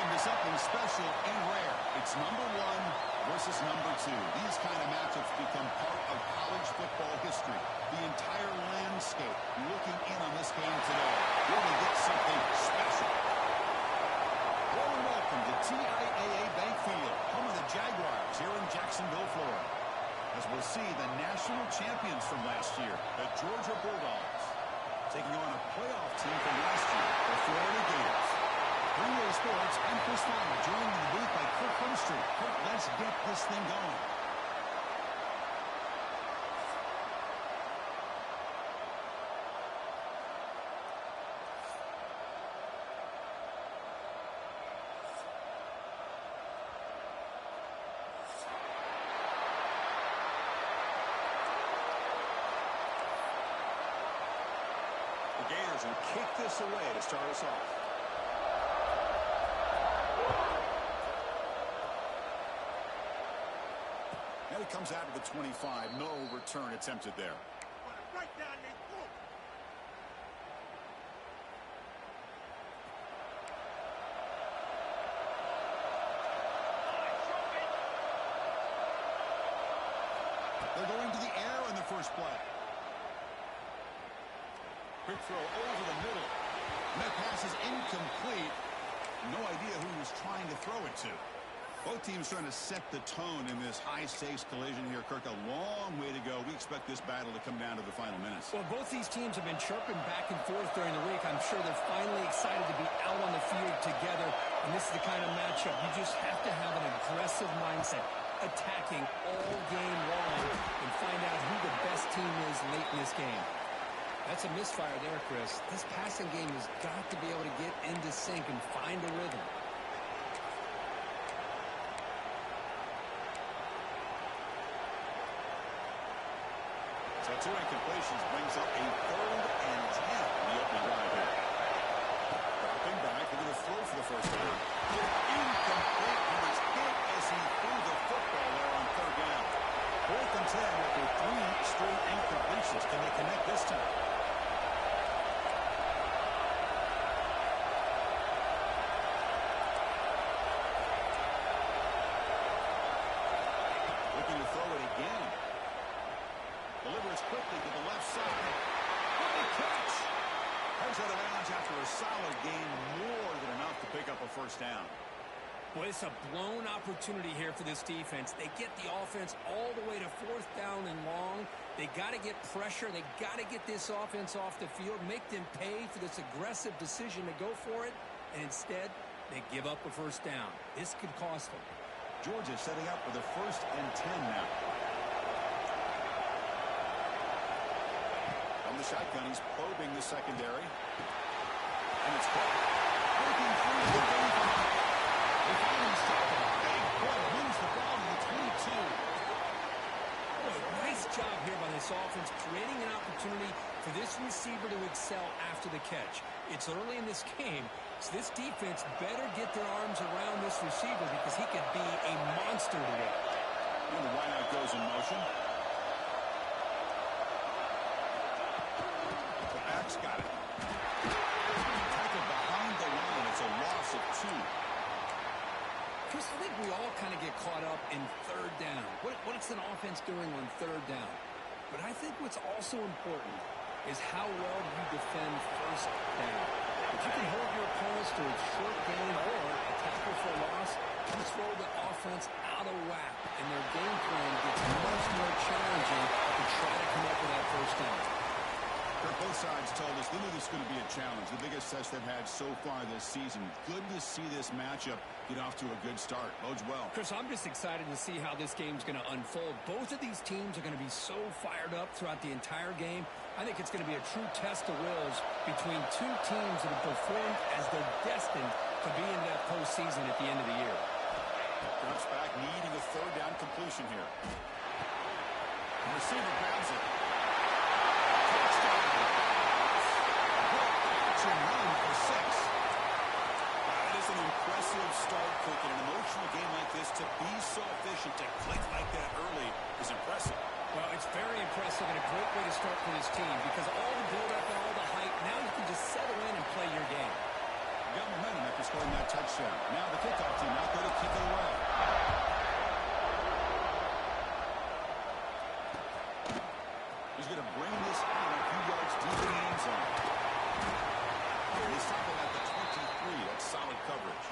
into something special and rare. It's number one versus number two. These kind of matchups become part of college football history. The entire landscape looking in on this game today. We're going to get something special. Hello and welcome to TIAA Bank Field, home of the Jaguars here in Jacksonville, Florida. As we'll see the national champions from last year, the Georgia Bulldogs, taking on a playoff team from last year, the Florida Gators. Greenway Sports and Chris Fowler joined in the booth by Kirk Humstreet. Kirk, let's get this thing going. The Gators will kick this away to start us off. And it comes out of the 25. No return attempted there. Right down there. They're going to the air on the first play. Quick throw over the middle. And that pass is incomplete. No idea who he was trying to throw it to. Both teams trying to set the tone in this high-stakes collision here. Kirk, a long way to go. We expect this battle to come down to the final minutes. Well, both these teams have been chirping back and forth during the week. I'm sure they're finally excited to be out on the field together. And this is the kind of matchup you just have to have an aggressive mindset, attacking all game long and find out who the best team is late in this game. That's a misfire there, Chris. This passing game has got to be able to get into sync and find a rhythm. So 2 incompletions brings up a 3rd and 10 in the opening drive here. Dropping back into the throw for the first time. Incomplete. He was hit as he threw the football there on 3rd down. 4th and 10 after 3 straight incompletions. Can they connect this time? Looking to throw it again. Delivers quickly to the left side. Great catch. Comes out of bounds after a solid gain, more than enough to pick up a first down. Boy, it's a blown opportunity here for this defense. They get the offense all the way to 4th down and long. They got to get pressure. They got to get this offense off the field, make them pay for this aggressive decision to go for it, and instead they give up a first down. This could cost them. Georgia setting up with a 1st and 10 now. From the shotgun, he's probing the secondary. And it's caught. Breaking through the game. They finally stop him. Boy, wins the ball to the 22. Boy, nice job here by this offense, creating an opportunity for this receiver to excel after the catch. It's early in this game, so this defense better get their arms around this receiver because he could be a monster today. And the wideout goes in motion. The back's got it. Tackled behind the line. It's a loss of 2. Chris, I think we all kind of get caught up in 3rd down. What's an offense doing on 3rd down? But I think what's also important is how well you defend 1st down. If you can hold your opponents to a short gain or a tackle for a loss, you throw the offense out of whack, and their game plan gets much more challenging to try to come up with that first down. Both sides told us they knew this was going to be a challenge, the biggest test they've had so far this season. Good to see this matchup get off to a good start. Bodes well. Chris, I'm just excited to see how this game's going to unfold. Both of these teams are going to be so fired up throughout the entire game. I think it's going to be a true test of wills between two teams that have performed as they're destined to be in that postseason at the end of the year. Drops back, needing a 3rd down completion here. The receiver grabs it. That is an impressive start, Kirk. In an emotional game like this, to be so efficient, to click like that early is impressive. Well, it's very impressive and a great way to start for this team because all the build-up and all the hype, now you can just settle in and play your game. You got momentum after scoring that touchdown. Now the kickoff team out there to kick it away. He's going to bring this in a few yards deep in the end zone. He's stopping at the 23. That's solid coverage.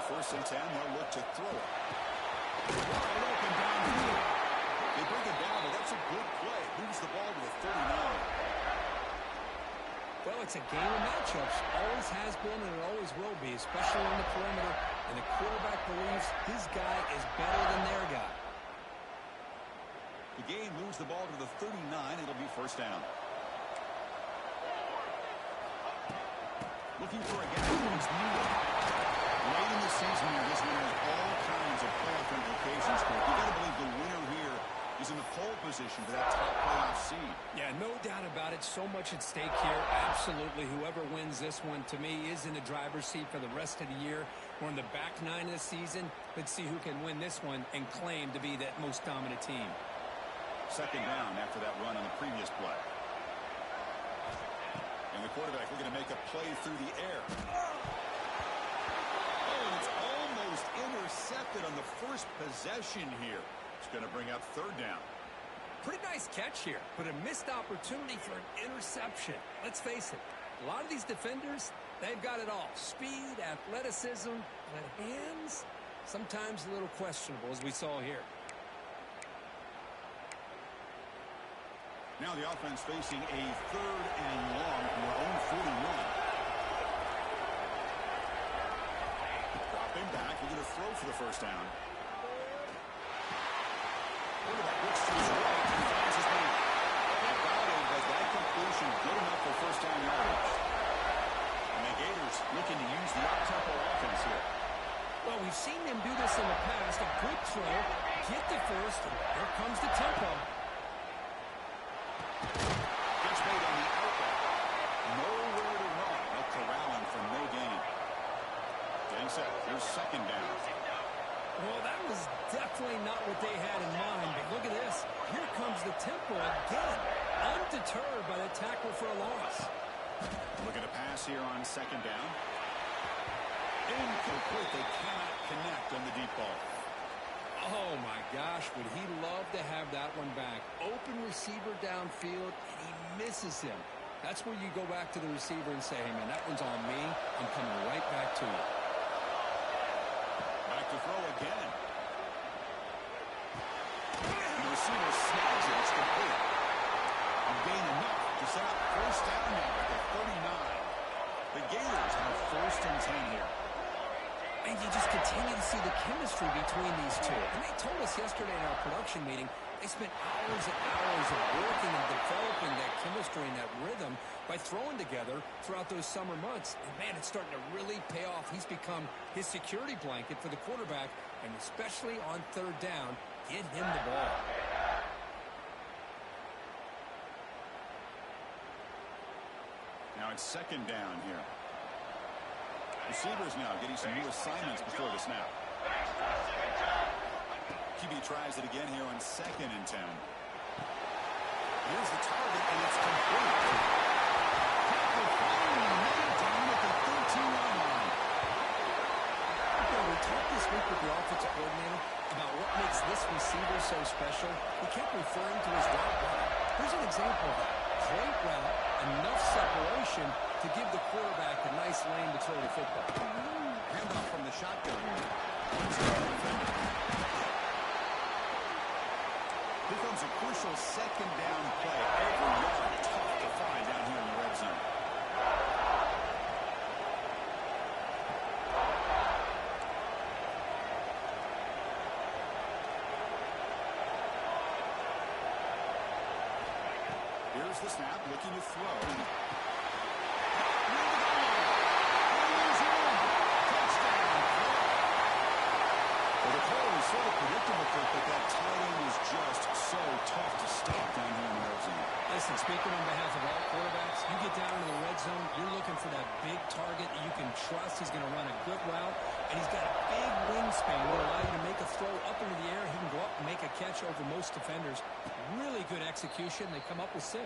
First and 10, they'll look to throw it. Wide open downfield. They bring it down, but that's a good play. Moves the ball to the 39. Well, it's a game of matchups. Always has been and it always will be, especially on the perimeter. And the quarterback believes his guy is better than their guy. The game moves the ball to the 39. It'll be first down. Looking for a guy who is new. Late in the season, this one has all kinds of playoff implications. But you got to believe the winner here is in the pole position for that top playoff seed. Yeah, no doubt about it. So much at stake here. Absolutely. Whoever wins this one, to me, is in the driver's seat for the rest of the year. We're in the back nine of the season. Let's see who can win this one and claim to be that most dominant team. Second down after that run on the previous play. And the quarterback looking to make a play through the air. It's almost intercepted on the first possession here. It's going to bring up third down. Pretty nice catch here, but a missed opportunity for an interception. Let's face it, a lot of these defenders, they've got it all. Speed, athleticism, but hands, sometimes a little questionable, as we saw here. Now the offense facing a third and long from their own 41. Back, we're going to throw for the first down. Quarterback looks to his right and finds his man. Has that completion good enough for first down yardage? And the Gators looking to use the up-tempo offense here. Well, we've seen them do this in the past. A good throw, get the first, and here comes the tempo. Gets made on the outlet. Nowhere to run. No corralling for no gain. Getting set. Here's second down. Well, that was definitely not what they had in mind. But look at this. Here comes the tempo again. Undeterred by the tackle for a loss. Looking to pass here on second down. Incomplete. They cannot connect on the deep ball. Oh, my gosh. Would he love to have that one back. Open receiver downfield, and he misses him. That's where you go back to the receiver and say, hey, man, that one's on me. I'm coming right back to you. To throw again. And the receiver snags it. It's complete. And gain enough to set up first down now at the 39. The Gators have first and 10 here. And you just continue to see the chemistry between these two. And they told us yesterday in our production meeting, they spent hours and hours of working and developing that chemistry and that rhythm by throwing together throughout those summer months. And, man, it's starting to really pay off. He's become his security blanket for the quarterback, and especially on third down, get him the ball. Now it's second down here. Receivers now getting some new assignments before the snap. QB tries it again here on second and 10. Here's the target, and it's complete. Down at the 13-yard line. We talked this week with the offensive coordinator about what makes this receiver so special. He kept referring to his route running. Here's an example of that. Great route, enough separation to give the quarterback a nice lane to throw the football. Handoff from the shotgun. Here comes a crucial second down play. Every yard tough to find down here in the red zone. Here's the snap, looking to throw. to run a good route, and he's got a big wingspan to allow you to make a throw up into the air. He can go up and make a catch over most defenders. Really good execution. They come up with 6.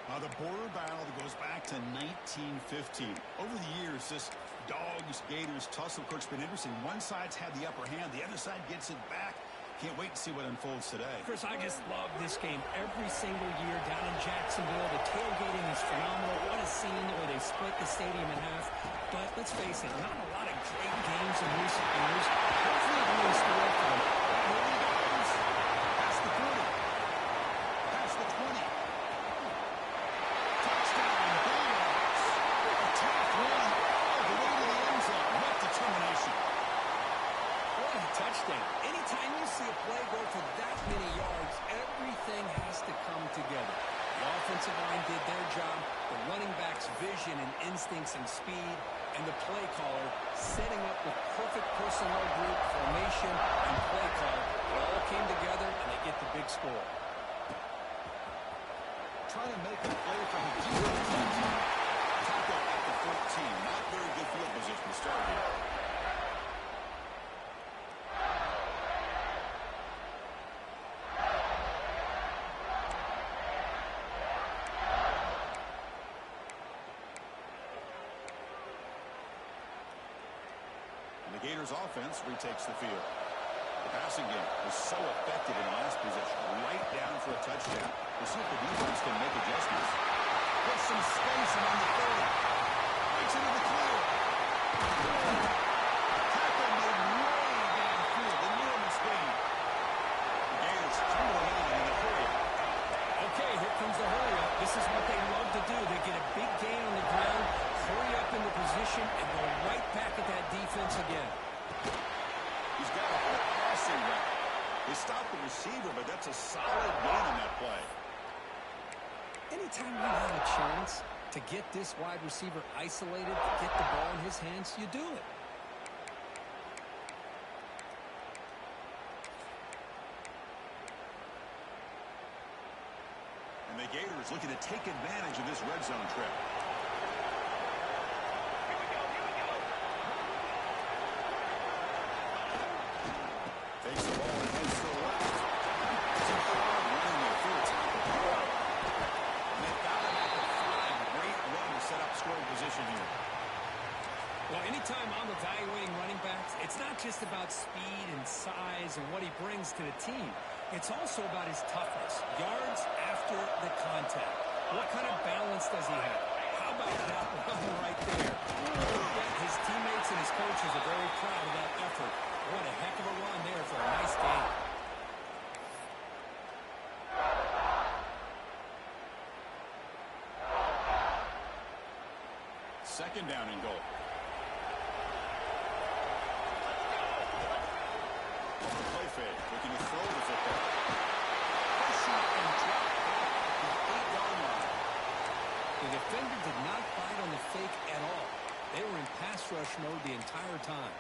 The border battle goes back to 1915. Over the years, this Dogs-Gators tussle, Coach, been interesting. One side's had the upper hand. The other side gets it back. Can't wait to see what unfolds today. Chris, I just love this game every single year down in Jacksonville. The tailgating is phenomenal. What a scene the way they split the stadium in half. But let's face it, not a lot of great games in recent years. Hopefully we're in store for them. Past the 40. Past the 20. Touchdown, Bulldogs. Attack one all the way to the end zone. What determination. What a touchdown. Anytime you see a play go for that many yards, everything has to come together. The offensive line did their job, the running back's vision and instincts and speed, and the play caller setting up the perfect personnel group, formation, and play call. It all came together, and they get the big score. Trying to make a play from the defense. Tackle at the 14. Not very good field position to start here. The Gators offense retakes the field. The passing game was so effective in the last possession, right down for a touchdown. We'll see if the defense can make adjustments. Put some space around the 30. Breaks into the clear. Tackle made way downfield. Enormous gain. The Gators come to the line in a hurry up. Okay, here comes the hurry up. This is what they love to do. They get a big gain on the ground, hurry up into position, and go right back at that defense again. He's got a whole passing route. They stopped the receiver, but that's a solid gain on that play. Anytime you have a chance to get this wide receiver isolated, to get the ball in his hands, you do it. And the Gators looking to take advantage of this red zone trip. Takes the ball and heads to the left. Running the full tackle. And they've got him at the 5. Great run to set up scoring position here. Well, anytime I'm evaluating running backs, it's not just about speed and size and what he brings to the team. It's also about his toughness. Yards after the contact. What kind of balance does he have? How about that run right there? His teammates and his coaches are very proud of that effort. What a heck of a run there for a nice game. Second down and goal. Play fake, looking to throw the football. Pushing and drop back at the 8-yard line. The defender did not bite on the fake at all. They were in pass rush mode the entire time.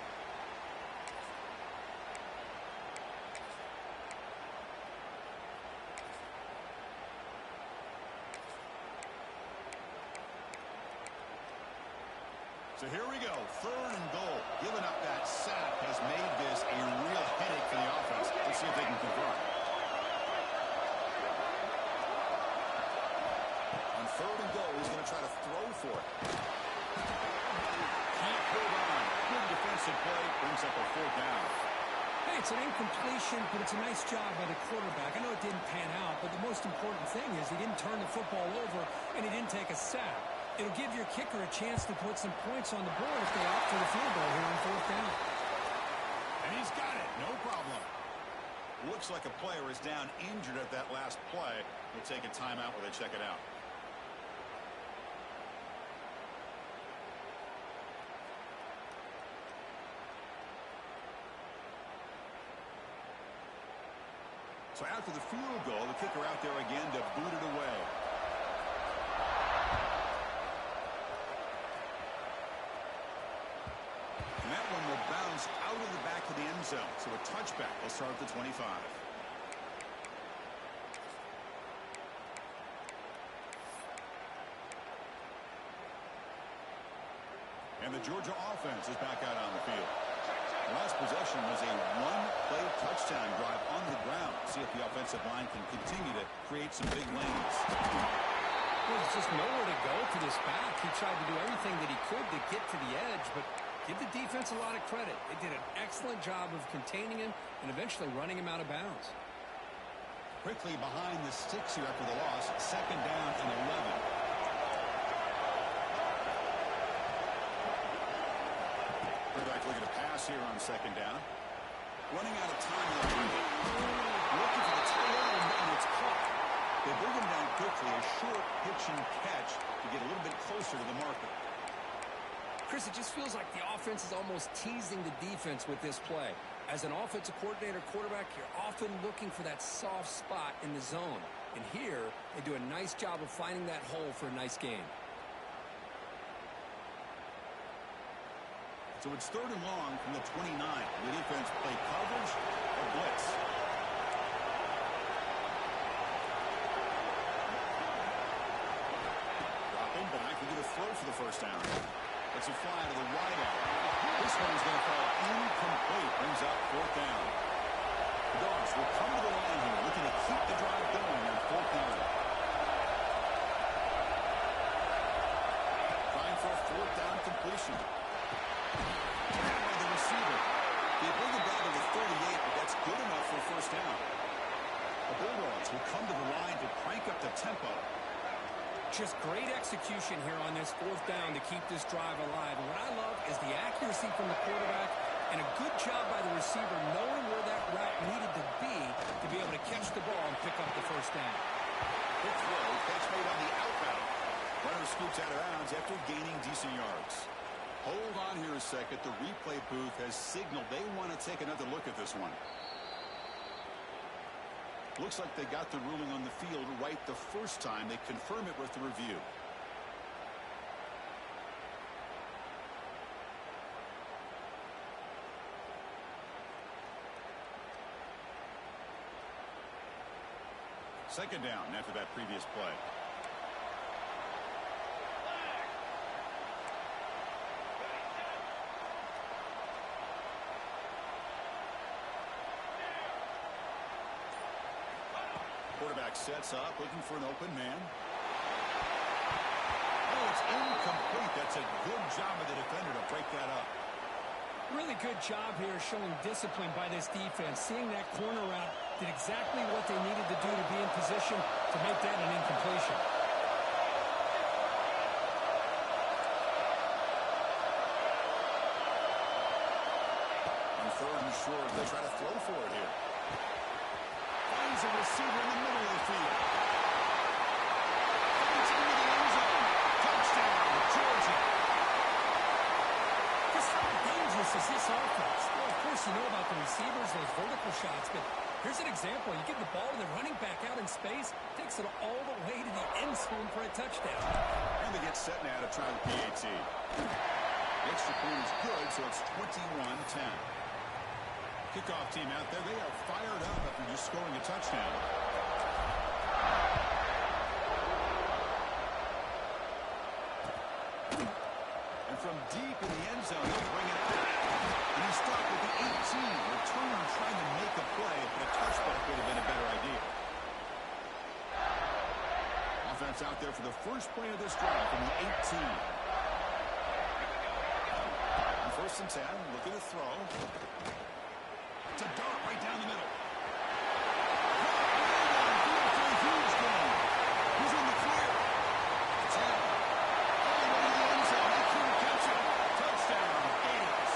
So here we go, 3rd and goal. Giving up that sack has made this a real headache for the offense. Let's see if they can convert. On 3rd and goal, he's going to try to throw for it. Can't hold on. Good defensive play. Brings up a 4th down. Hey, it's an incompletion, but it's a nice job by the quarterback. I know it didn't pan out, but the most important thing is he didn't turn the football over and he didn't take a sack. It'll give your kicker a chance to put some points on the board if they opt for the field goal here on 4th down. And he's got it. No problem. Looks like a player is down injured at that last play. We'll take a timeout while they check it out. So after the field goal, the kicker out there again to boot it away. And that one will bounce out of the back of the end zone. So a touchback will start at the 25. And the the Georgia offense is back out on the field. The last possession was a one-play touchdown drive on the ground. See if the offensive line can continue to create some big lanes. There's just nowhere to go to this back. He tried to do everything that he could to get to the edge, but give the defense a lot of credit. They did an excellent job of containing him and eventually running him out of bounds. Quickly behind the sticks here after the loss. Second down and 11. Quarterback looking to pass here on second down. Running out of time. Looking for the tight end, and it's caught. They bring him down quickly. A short pitch and catch to get a little bit closer to the marker. Chris, it just feels like the offense is almost teasing the defense with this play. As an offensive coordinator, quarterback, you're often looking for that soft spot in the zone. And here, they do a nice job of finding that hole for a nice gain. So it's third and long from the 29. The defense play coverage or blitz. Dropping back, we get a throw for the first down. It's a fly to the wide out. This one's going to fall incomplete. Brings up fourth down. The Dogs will come to the line here, looking to keep the drive going on fourth down. Trying for a fourth down completion. The receiver. They bring him down to the 38, but that's good enough for a first down. The Bulldogs will come to the line to crank up the tempo. Just great execution here on this fourth down to keep this drive alive. And what I love is the accuracy from the quarterback and a good job by the receiver knowing where that route needed to be able to catch the ball and pick up the first down. Quick throw, catch made on the outbound. Runner scoops out of bounds after gaining decent yards. Hold on here a second. The replay booth has signaled they want to take another look at this one. Looks like they got the ruling on the field right the first time. They confirm it with the review. Second down after that previous play. Quarterback sets up, looking for an open man. Oh, it's incomplete. That's a good job of the defender to break that up. Really good job here showing discipline by this defense. Seeing that corner route did exactly what they needed to do to be in position to make that an incompletion. On third and short, they try to throw for it here. Finds a receiver in the middle of the field. Finds him into the end zone. Touchdown, Georgia. Just how dangerous is this offense? Well, of course, you know about the receivers, those vertical shots, but here's an example. You get the ball to the running back out in space, takes it all the way to the end zone for a touchdown. And they get set now to try the PAT. The extra point is good, so it's 21-10. Kickoff team out there, they are fired up after just scoring a touchdown. And from deep in the end zone, they'll bring it out. And he's stuck with the 18. Returner trying to make a play, but a touchback would have been a better idea. Offense out there for the first play of this drive from the 18. And first and 10, looking to throw. It's a dart right down the middle. Huge game. He's in the clear. It's in. All the way to the end zone. They couldn't catch him. Touchdown, Gators.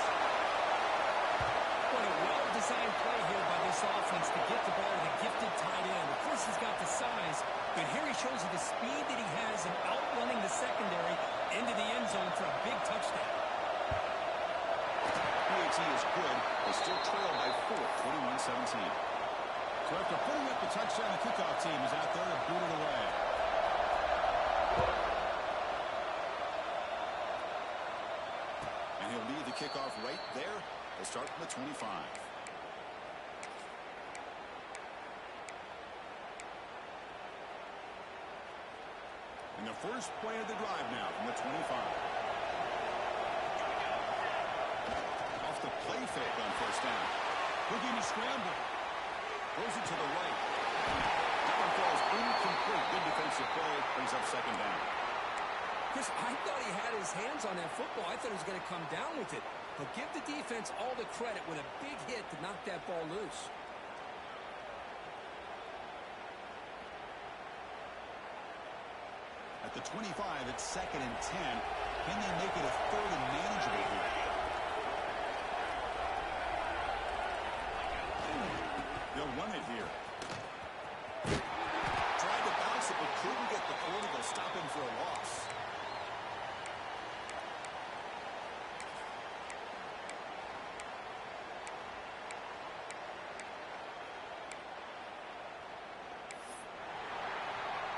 What a well-designed play here by this offense to get the ball to the gifted tight end. Of course, he's got the size, but here he shows you the speed that he has in outrunning the secondary into the end zone for a big touchdown. PAT is good. They still trail by 4, 21-17. So after putting up the touchdown, the kickoff team is out there to boot it away. And he'll lead the kickoff right there. They'll start from the 25. And the first play of the drive now from the 25. fake on first down. Looking to scramble. Throws it to the right. That one falls incomplete. Good defensive play. Brings up second down. Chris, I thought he had his hands on that football. I thought he was going to come down with it. But give the defense all the credit with a big hit to knock that ball loose. At the 25, it's 2nd and 10. Can they make it a 3rd and manageable here? They'll run it here. Tried to bounce it, but couldn't get the throw to go stop him for a loss.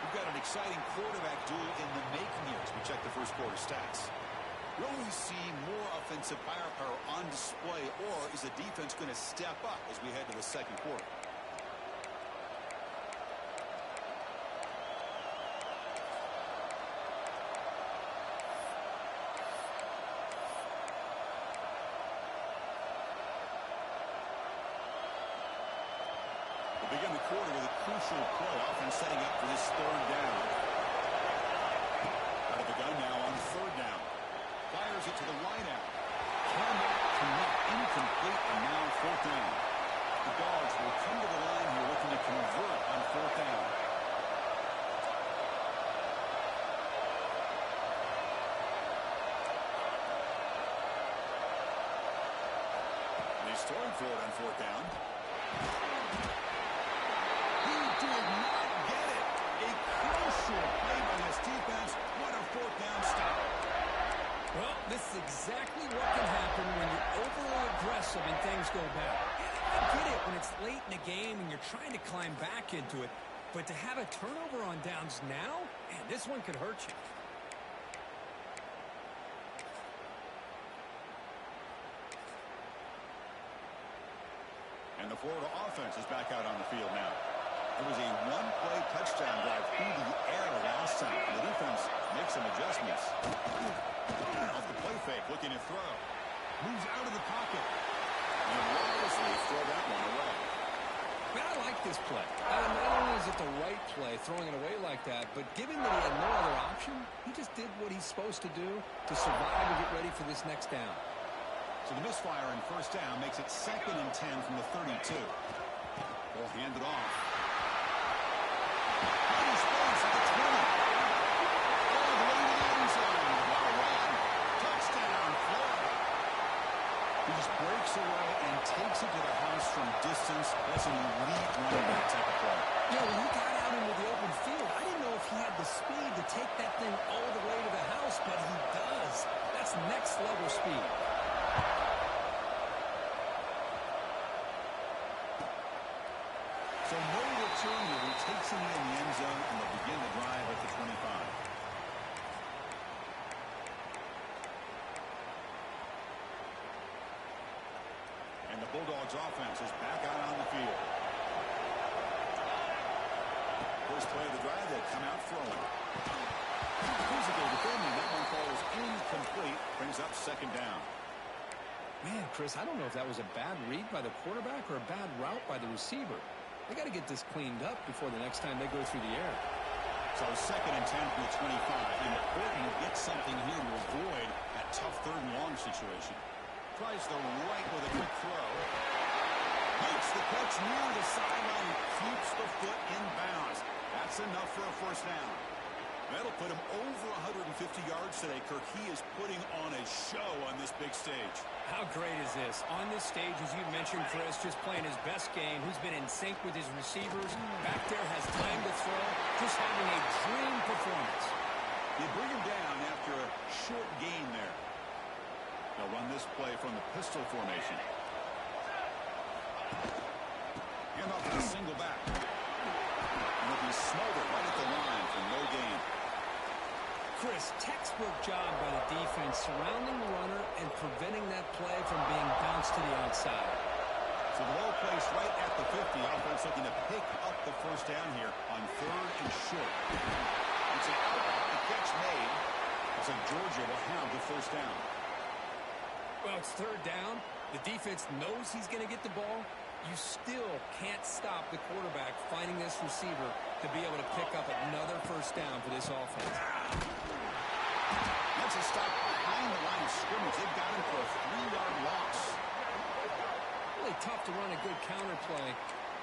We've got an exciting quarterback duel in the making here as we check the first quarter stats. Will we see more offensive firepower on display, or is the defense going to step up as we head to the second quarter? We'll begin the quarter with a crucial play. Offense setting up for this 3rd down. Out of the gun now on 3rd down. Fires it to the right out. Cannot connect. Incomplete, and now 4th down. The Dogs will come to the line here looking to convert on 4th down. And he's throwing for it on 4th down. He did not get it. A crucial play by this defense. What a 4th down stop. Well, this is exactly what can happen when you're overly aggressive and things go bad. I get it when it's late in the game and you're trying to climb back into it. But to have a turnover on downs now, man, this one could hurt you. And the Florida offense is back out on the field now. It was a one-play touchdown drive through the air last time. The defense makes some adjustments. Off the play fake, looking to throw. Moves out of the pocket. And wisely throw that one away. Man, I like this play. Not only is it the right play, throwing it away like that, but given that he had no other option, he just did what he's supposed to do to survive and get ready for this next down. So the misfire in first down makes it 2nd and 10 from the 32. They'll hand it off. Nice pass at the 20. All the way to the end zone. Touchdown, Florida. He just breaks away and takes it to the house from distance. That's an elite running back type of play. Yeah, when he got out into the open field, I didn't know if he had the speed to take that thing all the way to the house, but he does. That's next level speed. So no return here. He takes it in the end zone, and they'll begin the drive at the 25. And the Bulldogs offense is back out on the field. First play of the drive, they come out throwing. Physical defending. That one falls incomplete. Brings up second down. Man, Chris, I don't know if that was a bad read by the quarterback or a bad route by the receiver. They got to get this cleaned up before the next time they go through the air. So 2nd and 10 from the 25. Important to get something here to avoid that tough 3rd and long situation. Tries the right with a quick throw. Makes the catch near the sideline. Keeps the foot in bounds. That's enough for a first down. That'll put him over 150 yards today, Kirk. He is putting on a show on this big stage. How great is this? On this stage, as you mentioned, Chris, just playing his best game. Who's been in sync with his receivers. Back there has time to throw. Just having a dream performance. They bring him down after a short gain there. They'll run this play from the pistol formation. Hand off to the single back. And it'll be smothered right at the line for no gain. Chris, textbook job by the defense surrounding the runner and preventing that play from being bounced to the outside. So the low place right at the 50. Offense looking to pick up the first down here on 3rd and short. It's an out. The catch made. So Georgia will have the first down. Well, it's third down. The defense knows he's going to get the ball. You still can't stop the quarterback finding this receiver to be able to pick up another first down for this offense. That's a stop behind the line of scrimmage. They've got him for a 3-yard loss. Really tough to run a good counter play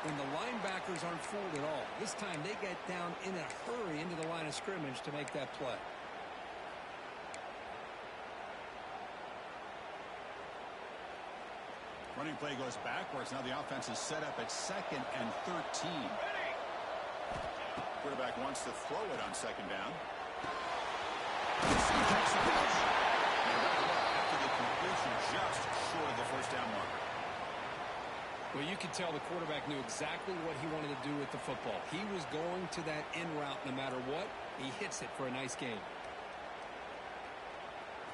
when the linebackers aren't fooled at all. This time they get down in a hurry into the line of scrimmage to make that play. Running play goes backwards. Now the offense is set up at 2nd and 13. Quarterback wants to throw it on 2nd down. After the completion, just short of the first down mark. Well, you could tell the quarterback knew exactly what he wanted to do with the football. He was going to that in route no matter what. He hits it for a nice gain.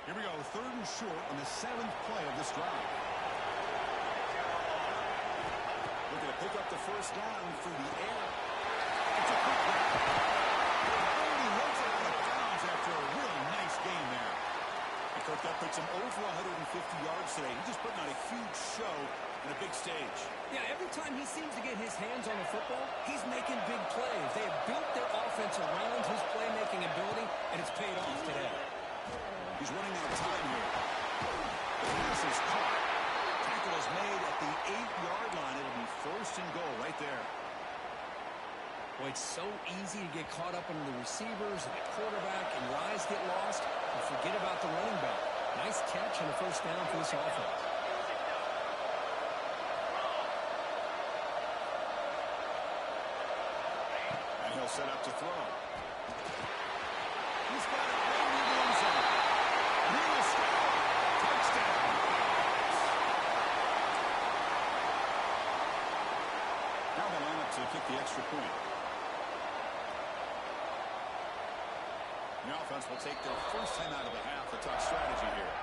Here we go, 3rd and short on the 7th play of this drive. Looking to pick up the first down through the air. It's a quick grab. He hits it out of bounds after a really nice gain there. And Kirk, that puts him over 150 yards today. He's just putting on a huge show in a big stage. Yeah, every time he seems to get his hands on the football, he's making big plays. They have built their offense around his playmaking ability, and it's paid off today. He's running out of time here. The pass is caught. Tackle is made at the 8-yard line. It'll be 1st and goal right there. Well, it's so easy to get caught up in the receivers and the quarterback, and your eyes get lost, and forget about the running back. Nice catch and a first down for this offense. And he'll set up to throw. He's got it right in the end zone. Touchdown. Now they line up to kick the extra point. The offense will take their first 10 out of the half. A tough strategy here.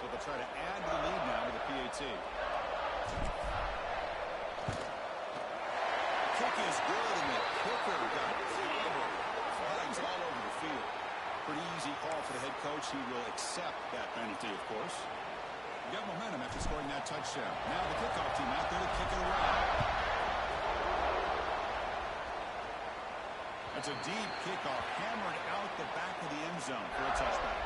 So they'll try to add to the lead now with the PAT. Kick is good, and the kicker got clobbered. Flags all over the field. Pretty easy call for the head coach. He will accept that penalty, of course. We got momentum after scoring that touchdown. Now the kickoff team out there to kick it around. That's a deep kickoff, hammered out the back of the end zone for a touchback.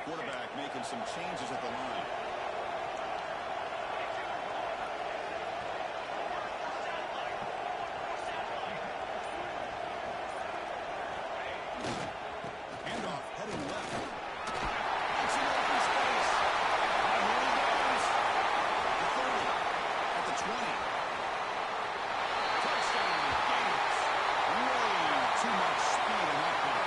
Quarterback making some changes at the line. Handoff heading left. It's an open space. And here he goes. The 30. At the 20. Touchdown. Gators. Way too much speed in that play.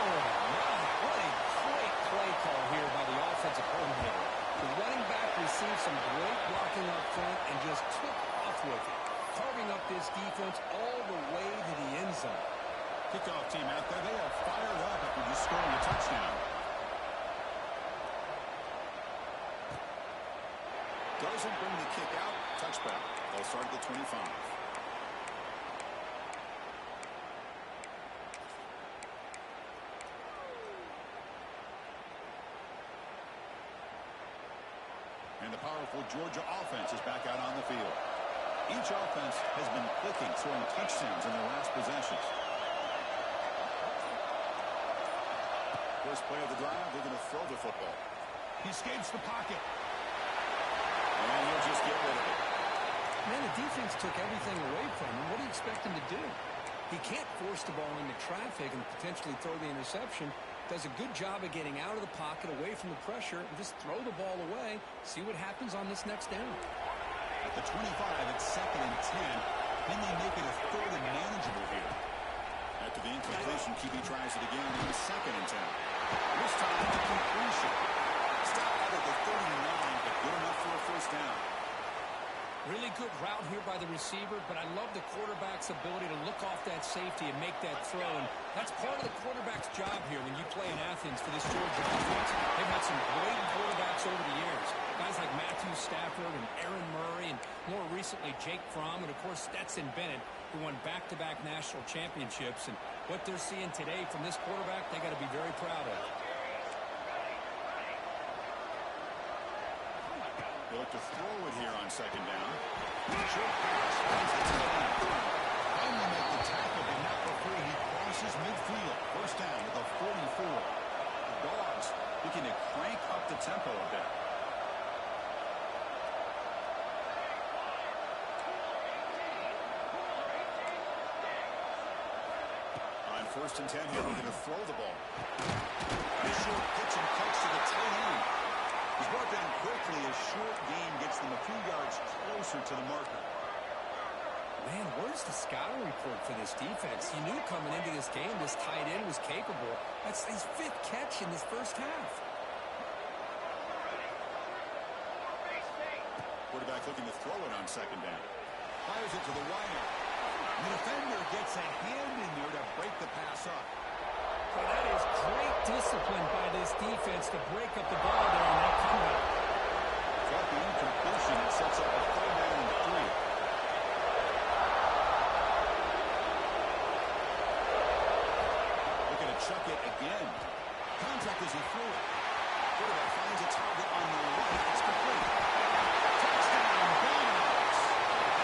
What a great play call here by the offensive coordinator. The running back received some great blocking up front and just took off with it, carving up this defense all the way to the end zone. Kickoff team out there, they are fired up after just scoring a touchdown. Doesn't bring the kick out. Touchback. They'll start at the 25. And the powerful Georgia offense is back out on the field. Each offense has been clicking, scoring touchdowns in their last possessions. First play of the drive, they're going to throw the football. He escapes the pocket. And he'll just get rid of it. Man, the defense took everything away from him. What do you expect him to do? He can't force the ball into traffic and potentially throw the interception. Does a good job of getting out of the pocket, away from the pressure, and just throw the ball away. See what happens on this next down. At the 25, it's 2nd and 10. Can they make it a 3rd and manageable here? After the incompletion, QB tries it again in 2nd and 10. This time, the completion. Stop out at the 39, but good enough for a first down. Really good route here by the receiver, but I love the quarterback's ability to look off that safety and make that throw. And that's part of the quarterback's job here when you play in Athens for this Georgia offense. They've had some great quarterbacks over the years. Guys like Matthew Stafford and Aaron Murray, and more recently Jake Fromm, and of course Stetson Bennett, who won back-to-back national championships. And what they're seeing today from this quarterback, they got to be very proud of. They look to throw it here on second down. Short pass finds the tight end. Finally make the tackle, but not before he crosses midfield. First down at the 44. The Dogs looking to crank up the tempo a bit. On 1st and 10 here, looking to throw the ball. A short pitch and catch to the tight end. He's brought down quickly. A short gain gets them a few yards closer to the marker. Man, where's the scouting report for this defense? You knew coming into this game this tight end was capable. That's his 5th catch in this first half. Quarterback looking to throw it on second down. Fires it to the wideout. The defender gets a hand in there to break the pass up. Well, that is great discipline by this defense to break up the ball there in that comeback. Got the incompletion. It sets up a 3rd down and 3. Looking to chuck it again. Contact as he threw it. Quarterback finds a target on the right. It's complete. Touchdown, Bulldogs.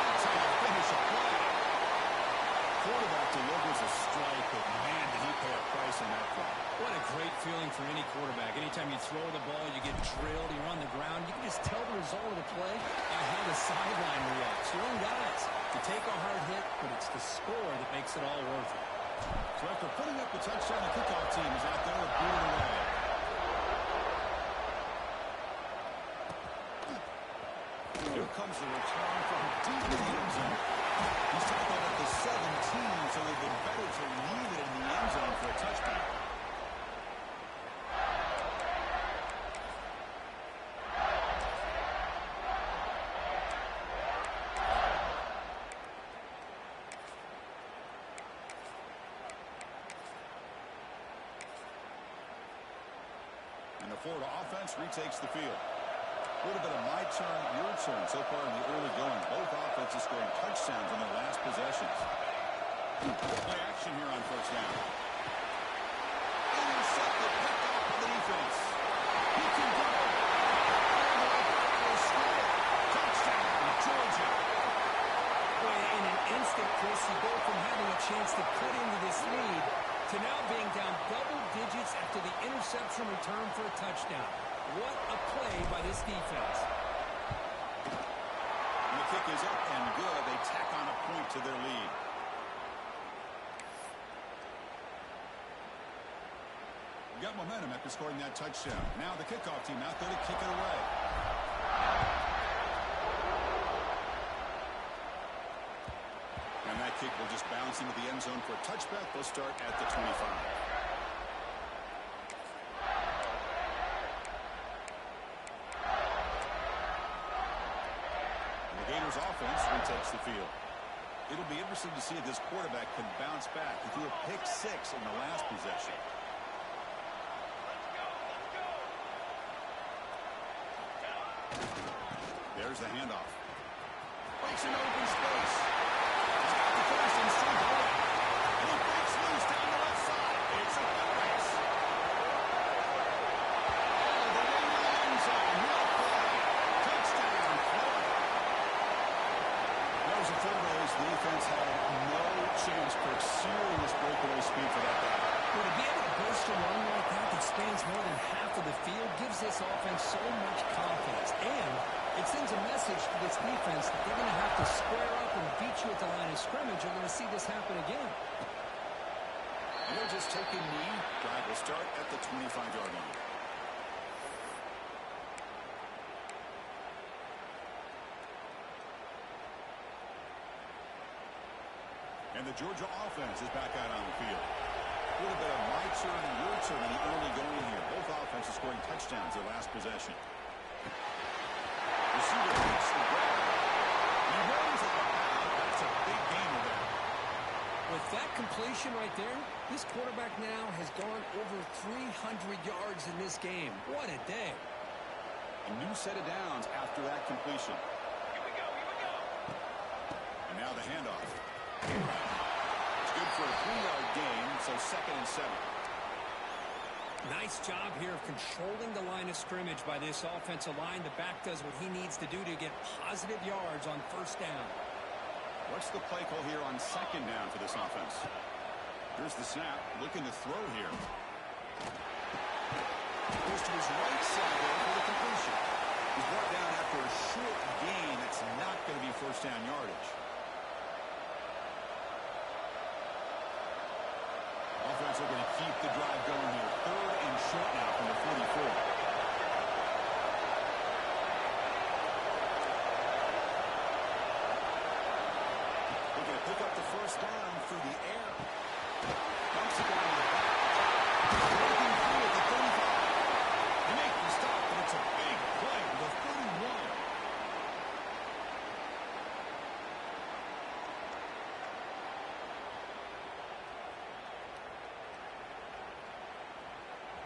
That's how you finish a play. Quarterback delivers a strike, but man, did he pay a price on that play. What a great feeling for any quarterback. Anytime you throw the ball, you get drilled, you're on the ground. You can just tell the result of the play by how the sideline reacts. Your own guys. You take a hard hit, but it's the score that makes it all worth it. So after putting up the touchdown, the kickoff team is out there to boot it away. Here comes the return from deep in the end zone. He's tackled at the 17, so they've been better to leave it in the end zone for a touchdown. And the Florida offense retakes the field. A little bit of my turn, your turn so far in the early going. Both offenses scoring touchdowns on their last possessions. Play action here on 1st down. Intercepted, picked off by the defense. He can go. Touchdown, Georgia. Boy, in an instant, Chris, you go from having a chance to cut into this lead to now being down double digits after the interception return for a touchdown. What a play by this defense. And the kick is up and good. They tack on a point to their lead. Got momentum after scoring that touchdown. Now the kickoff team out there to kick it away. And that kick will just bounce into the end zone for a touchback. They'll start at the 25. Gators offense retakes the field. It'll be interesting to see if this quarterback can bounce back. He threw a pick 6 in the last possession. There's the handoff. Breaks an open space. He's got the first and second. And he breaks loose down the left side. It's a good race. All the way to the end zone. No play. Touchdown, Florida. That was a full race. The defense had no chance pursuing this breakaway speed for that guy. Well, to be able to burst a run like that spans more than half of the field gives this offense so much confidence. And it sends a message to this defense that they're going to have to square up and beat you at the line of scrimmage. You're going to see this happen again. And they'll just take a knee. Drive will start at the 25-yard line. And the Georgia offense is back out on the field. A little bit of my turn, your turn in the early going here. Both offenses scoring touchdowns their last possession. Receiver makes the grab. completion right there. This quarterback now has gone over 300 yards in this game. What a day. A new set of downs after that completion. Here we go. And now the handoff. It's good for a 3-yard gain, so 2nd and 7. Nice job here of controlling the line of scrimmage by this offensive line. The back does what he needs to do to get positive yards on 1st down. What's the play call here on 2nd down for this offense? Here's the snap, looking to throw here. Goes to his right side there for the completion. He's brought down after a short gain. That's not going to be 1st down yardage. Offense looking to keep the drive going here. 3rd and short now from the 44. Looking to pick up the 1st down through the air. Dumps it down to the back. Breaking through at the 35. They make the stop, but it's a big play to the 31.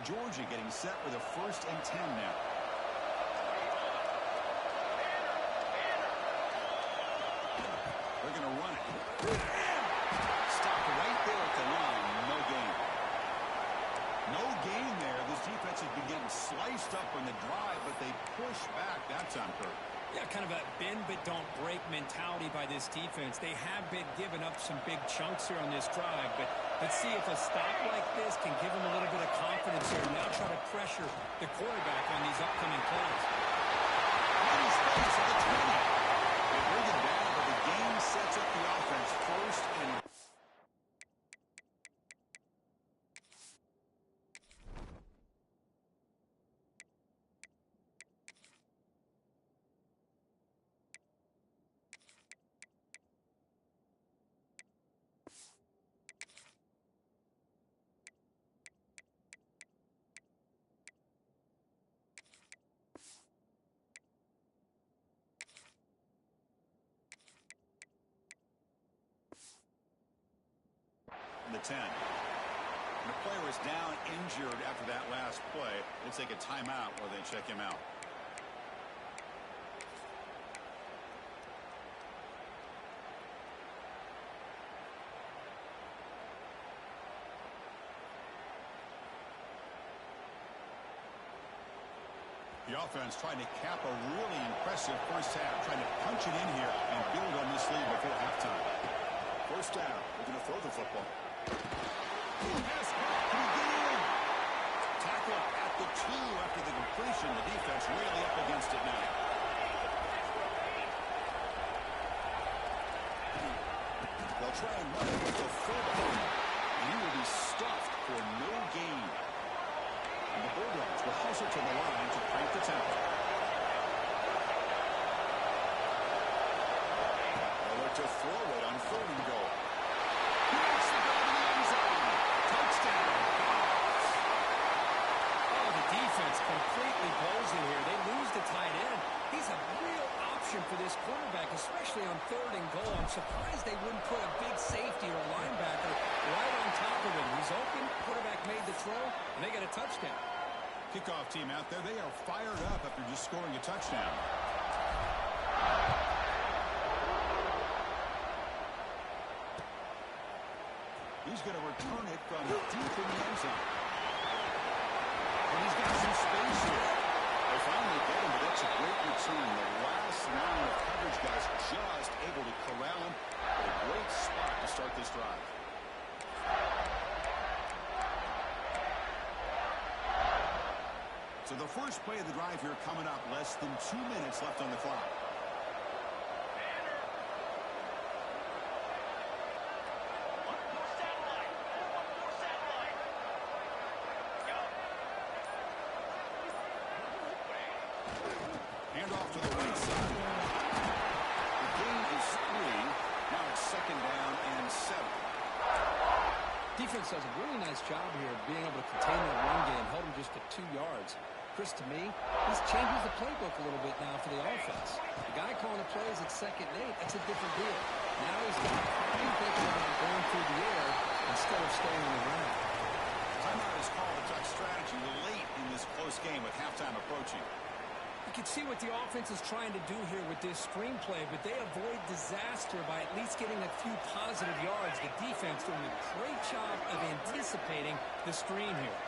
Georgia getting set with a 1st and 10 now. They're going to run it. Stopped right there at the line. No gain. No gain there. This defense has been getting sliced up on the drive, but they push back that time, Kurt. Yeah, kind of a bend but don't break mentality by this defense. They have been giving up some big chunks here on this drive, but let's see if a stop like this can give them a little bit of confidence here. Now try to pressure the quarterback on these upcoming plays. Space at the 20. They bring it down, but the game sets up the offense 1st and the 10. And the player is down injured after that last play. They take a timeout while they check him out. The offense trying to cap a really impressive 1st half, trying to punch it in here and build on this lead before halftime. 1st down, they're going to throw the football. Tackle at the 2 after the completion. The defense really up against it now. They'll try and run it with the fullback. And he will be stuffed for no gain. And the Bulldogs will hustle to the line to crank the tempo. They'll look to throw it on 3rd and goal. He makes the goal to the end zone. Touchdown. Oh, the defense completely blows it here. They lose the tight end. He's a real option for this quarterback, especially on 3rd and goal. I'm surprised they wouldn't put a big safety or a linebacker right on top of him. He's open. Quarterback made the throw, and they got a touchdown. Kickoff team out there. They are fired up after just scoring a touchdown. He's going to return it from deep in the end zone. And he's got some space here. They finally get him, but that's a great return. The last line of coverage guys just able to corral him. A great spot to start this drive. So the first play of the drive here coming up. Less than 2 minutes left on the clock. Hand off to the right side. The gain is 3. Now it's 2nd down and 7. Defense does a really nice job here of being able to contain that run game, hold them just to 2 yards. Chris, to me, this changes the playbook a little bit now for the offense. The guy calling the plays at 2nd and 8, that's a different deal. Now he's got time thinking about going through the air instead of staying on the ground. Timeout is called to talk strategy late in this close game with halftime approaching. You can see what the offense is trying to do here with this screenplay, but they avoid disaster by at least getting a few positive yards. The defense doing a great job of anticipating the screen here.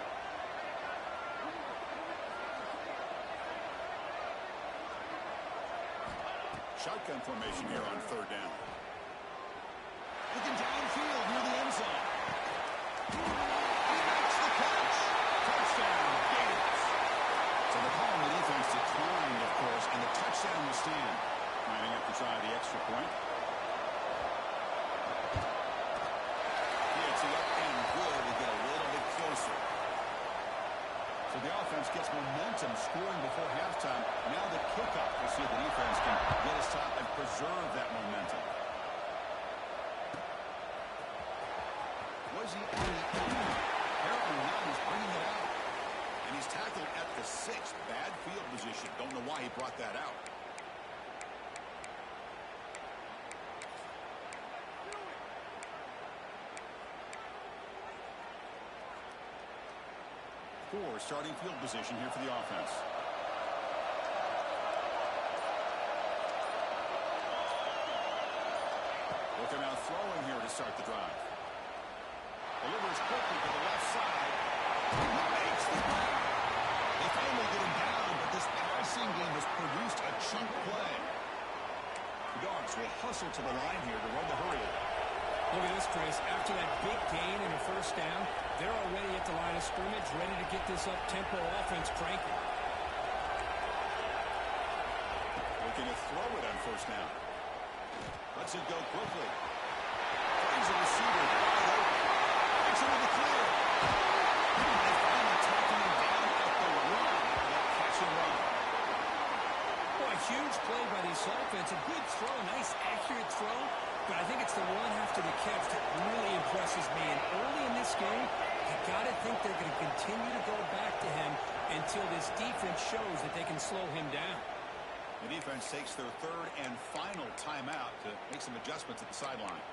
Shotgun formation here on third down. Looking downfield near the end zone. He makes the catch. Touchdown, Gators. So the call on the defense declined, of course, and the touchdown will stand. Lining up to try the extra point. Gets it up and good to get a little bit closer. So the offense gets momentum scoring before halftime. Now the kickoff. We'll see if the defense can get a stop and preserve that momentum. Was he on the end? Apparently not. He's bringing it out. And he's tackled at the 6. Bad field position. Don't know why he brought that out. Poor starting field position here for the offense. Looking out throwing here to start the drive. Delivers quickly to the left side. Makes the grab. They finally get him down, but this passing game has produced a chunk play. The Dogs will hustle to the line here to run the hurry. Look at this, Chris. After that big gain and a first down, they're already at the line of scrimmage, ready to get this up-tempo offense cranking. Looking to throw it on first down. Lets it go quickly. Finds a receiver wide open. Takes it to the clear. They finally tackle him down at the 1. That catch and run. Boy, a huge play by this offense. A good throw, nice accurate throw. But I think it's the run after the catch that really impresses me. And early in this game, you got to think they're going to continue to go back to him until this defense shows that they can slow him down. The defense takes their third and final timeout to make some adjustments at the sideline.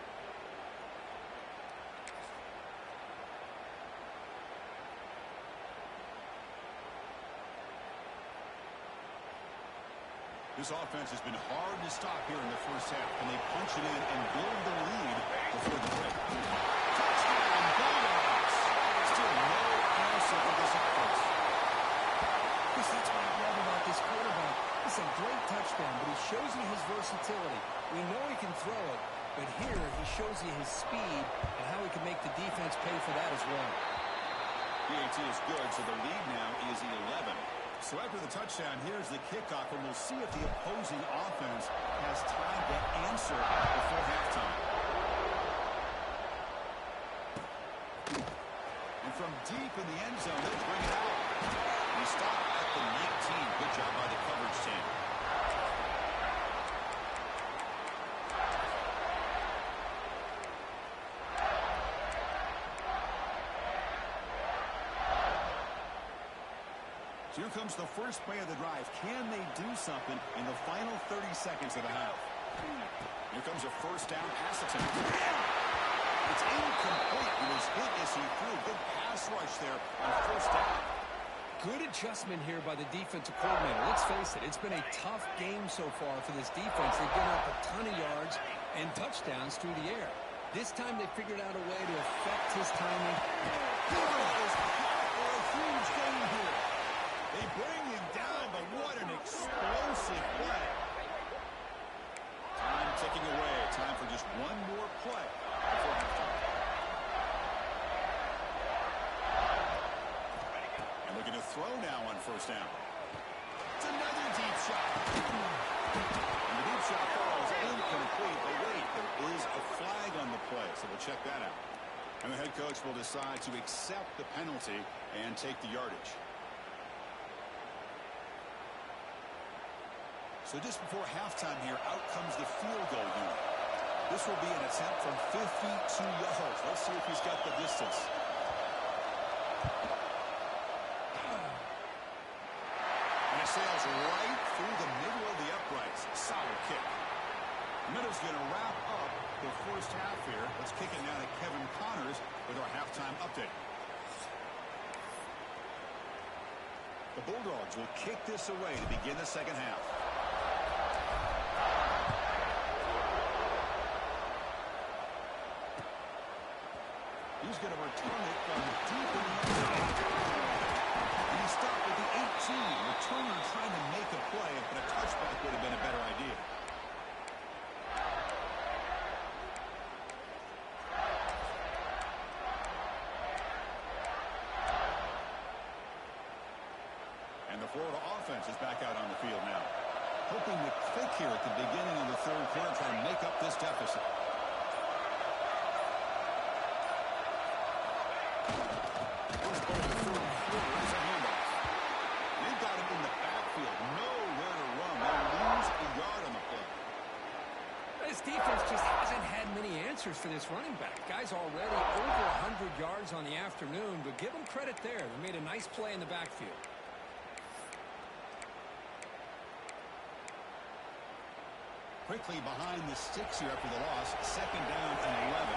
This offense has been hard to stop here in the first half, and they punch it in and build the lead before the break. Touchdown, Bulldogs! Still no answer for this offense. Chris, that's what I love about this quarterback. It's a great touchdown, but he shows you his versatility. We know he can throw it, but here he shows you his speed and how he can make the defense pay for that as well. PAT is good, so the lead now is 11. So after the touchdown, here's the kickoff, and we'll see if the opposing offense has time to answer before halftime. And from deep in the end zone, they'll bring it out. We stop at the 19. Good job by the coverage team. So here comes the first play of the drive. Can they do something in the final 30 seconds of the half? Here comes a first down pass attempt. It's incomplete. It was hit as he threw. Good pass rush there on first down. Good adjustment here by the defensive coordinator. Let's face it, it's been a tough game so far for this defense. They've given up a ton of yards and touchdowns through the air. This time they figured out a way to affect his timing. For a huge game here. They bring him down, but what an explosive play. Time ticking away. Time for just one more play before halftime. And looking to throw now on first down. It's another deep shot. And the deep shot falls incomplete. But wait, there is a flag on the play, so we'll check that out. And the head coach will decide to accept the penalty and take the yardage. So just before halftime here, out comes the field goal unit. This will be an attempt from 52 yards. Let's see if he's got the distance. And it sails right through the middle of the uprights. Solid kick. Minuta's going to wrap up the first half here. Let's kick it now to Kevin Connors with our halftime update. The Bulldogs will kick this away to begin the second half. He's going to return it from deep in the end zone. And he stopped at the 18. Returner trying to make a play, but a touchback would have been a better idea. And the Florida offense is back out on the field now. Hoping to click here at the beginning of the third quarter, trying to make up this deficit. First ball of the third quarter is a handoff. They've got him in the backfield. Nowhere to run. They lose a yard on the play. This defense just hasn't had many answers for this running back. Guy's already over 100 yards on the afternoon, but give him credit there. They made a nice play in the backfield. Quickly behind the sticks here after the loss. Second down and 11.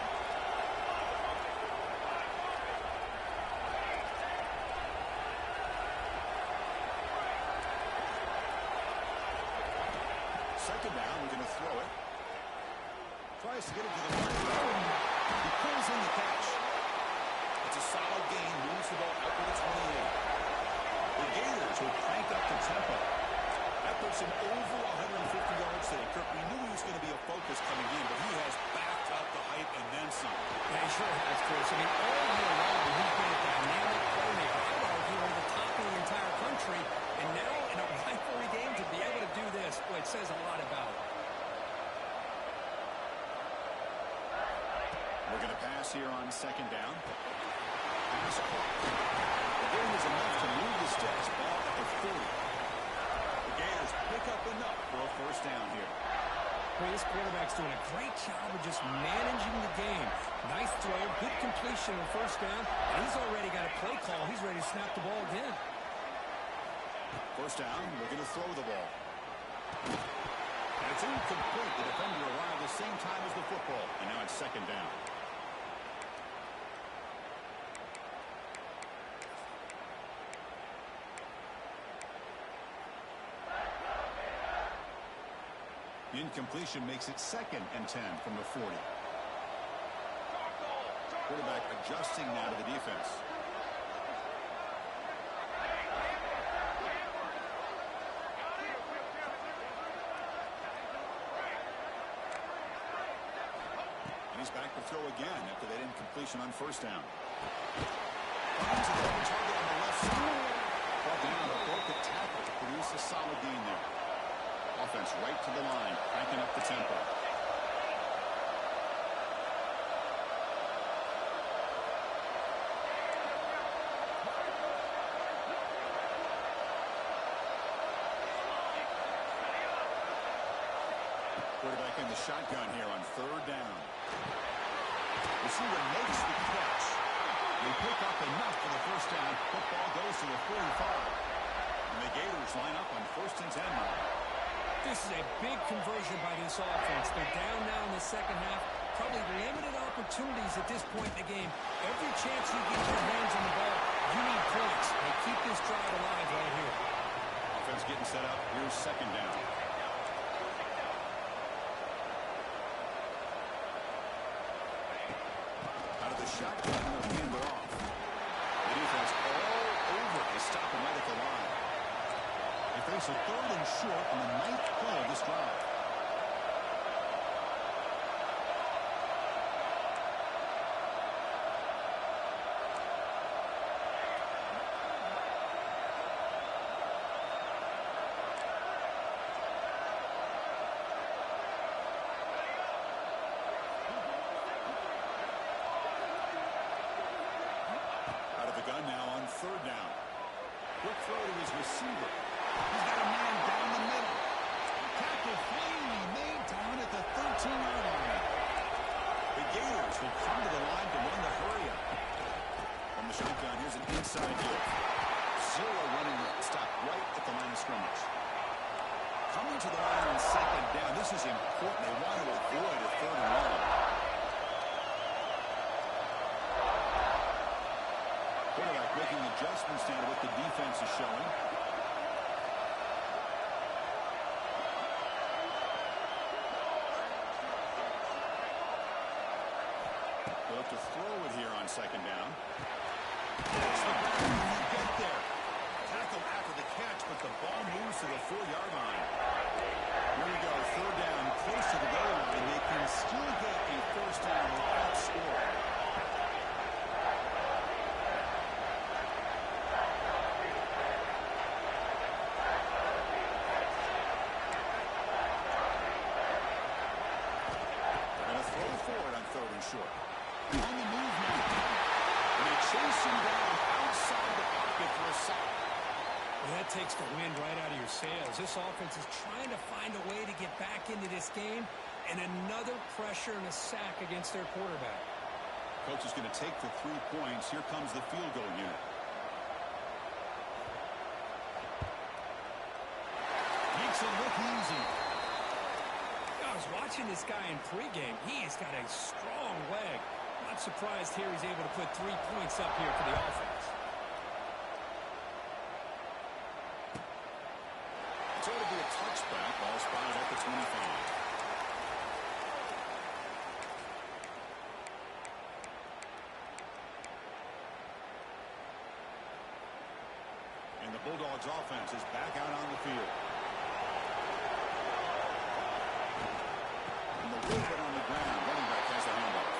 Second down, we're going to throw it. Tries to get it to the line. He pulls in the catch. It's a solid gain. Moves the ball up to the 28. The Gators will crank up the tempo. That puts him over 150 yards today. Kirk, we knew he was going to be a focus coming in, but he has backed up the hype and then some. Yeah, he sure has, Chris. I mean, all year long, he's been a dynamic playmaker. I would argue one of the top in the entire country. And now, in a rivalry game, to be able to do this, boy, it says a lot about it. We're going to pass here on second down. Pass clock. The game is enough to move the sticks. Ball at the 40. Gators pick up enough for a first down here. Well, this quarterback's doing a great job of just managing the game. Nice throw, good completion on first down, and he's already got a play call. He's ready to snap the ball again. First down, we're going to throw the ball. And it's incomplete. The defender arrived the same time as the football, and now it's second down. The incompletion makes it second and 10 from the 40. Quarterback adjusting now to the defense. And he's back to throw again after that incompletion on first down. Finds the target on the left side. Brought down a broken tackle to produce a solid gain there. Offense right to the line, cranking up the tempo. Quarterback in the shotgun here on third down. Receiver makes the catch. They pick up enough for the first down. Football goes to the 45. And the Gators line up on first and 10 now. This is a big conversion by this offense. They're down now in the second half. Probably limited opportunities at this point in the game. Every chance you get your hands on the ball, you need points. They keep this drive alive right here. Offense getting set up. Here's second down. Out of the shotgun, they'll hand it off. The defense all over to stop him right at the line. They face a third and short on the ninth play of this drive. Out of the gun now on third down. Quick throw to his receiver. He's got a man down the middle. Tackle finally made down at the 13-yard line. The Gators will come to the line to run the hurry up. From the shotgun, here's an inside deal. Zero running room. Stop right at the line of scrimmage. Coming Going to the line on second down. This is important. They want to avoid a third and long. Quarterback making adjustments now to what the defense is showing. They'll have to throw it here on second down. That's the ball when you get there. Tackle after the catch, but the ball moves to the 4-yard line. Here we go, third down, close to the goal line. They can still get a first down without scoring. They're going to throw forward on third and short. On the move now. And they chase him down outside the pocket for a sack. Well, that takes the wind right out of your sails. This offense is trying to find a way to get back into this game, and another pressure and a sack against their quarterback. Coach is going to take the 3 points. Here comes the field goal unit. Makes it look easy. I was watching this guy in pregame. He has got a strong leg. Not surprised here he's able to put 3 points up here for the offense. It's going to be a touchback. Ball spotted at the 25. And the Bulldogs offense is back out on the field. And the movement on the ground. Running back has the handoff.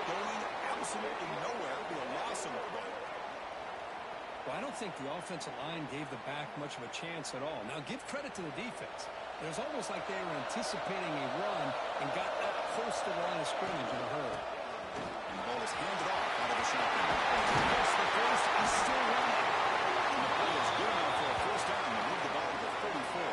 Going absolutely nowhere. It'll be a loss on the play. Well, I don't think the offensive line gave the back much of a chance at all. Now, give credit to the defense. It was almost like they were anticipating a run and got up close to the line of scrimmage in a hurry. And the ball is handed off out of the shotgun. Yes, the first is still running. And the play is good enough for a first down to move the ball to the 34.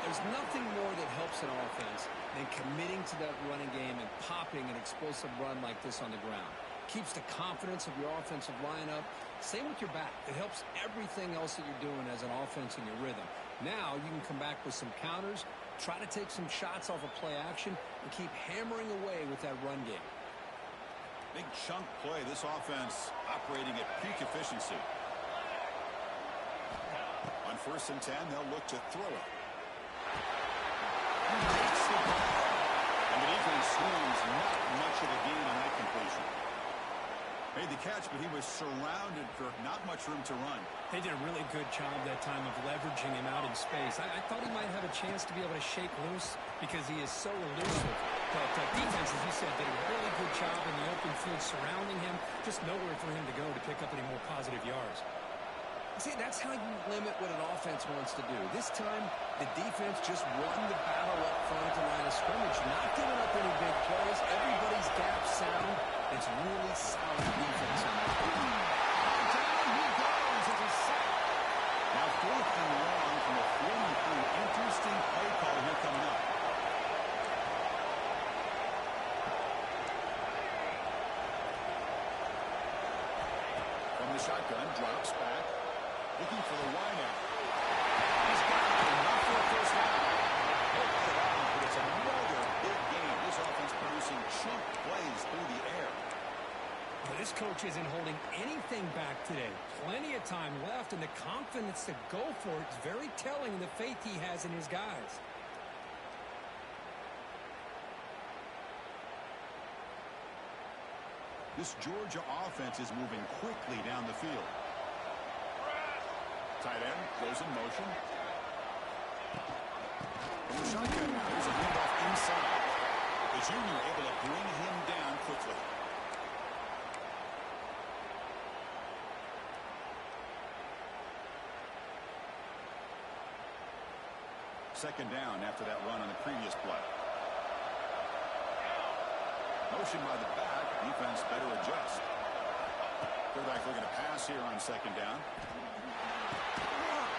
There's nothing more that helps an offense than committing to that running game and popping an explosive run like this on the ground. Keeps the confidence of your offensive lineup. Same with your back. It helps everything else that you're doing as an offense in your rhythm. Now you can come back with some counters, try to take some shots off of play action, and keep hammering away with that run game. Big chunk play. This offense operating at peak efficiency. On 1st and 10, they'll look to throw it. Takes the ball. And the defense swings. Not much of a gain on that completion. Made the catch, but he was surrounded, Kirk. Not much room to run. They did a really good job that time of leveraging him out in space. I thought he might have a chance to be able to shake loose because he is so elusive. But defense, as you said, did a really good job in the open field surrounding him. Just nowhere for him to go to pick up any more positive yards. See, that's how you limit what an offense wants to do. This time, the defense just won the battle up front at the line of scrimmage, not giving up any big plays. Everybody's gap sound. It's really solid defense on that. Down he goes as a sack. Now 4th and long from the 43. Interesting play call here coming up. From the shotgun, drops back. Looking for the wideout. He's got enough for a first down. But it's another big game. This offense producing chunk plays through the air. Well, this coach isn't holding anything back today. Plenty of time left, and the confidence to go for it is very telling in the faith he has in his guys. This Georgia offense is moving quickly down the field. Tight end goes in motion. From the shotgun now, there's a handoff inside. The junior able to bring him down quickly. Second down after that run on the previous play. Motion by the back. Defense better adjust. Quarterback looking to pass here on second down.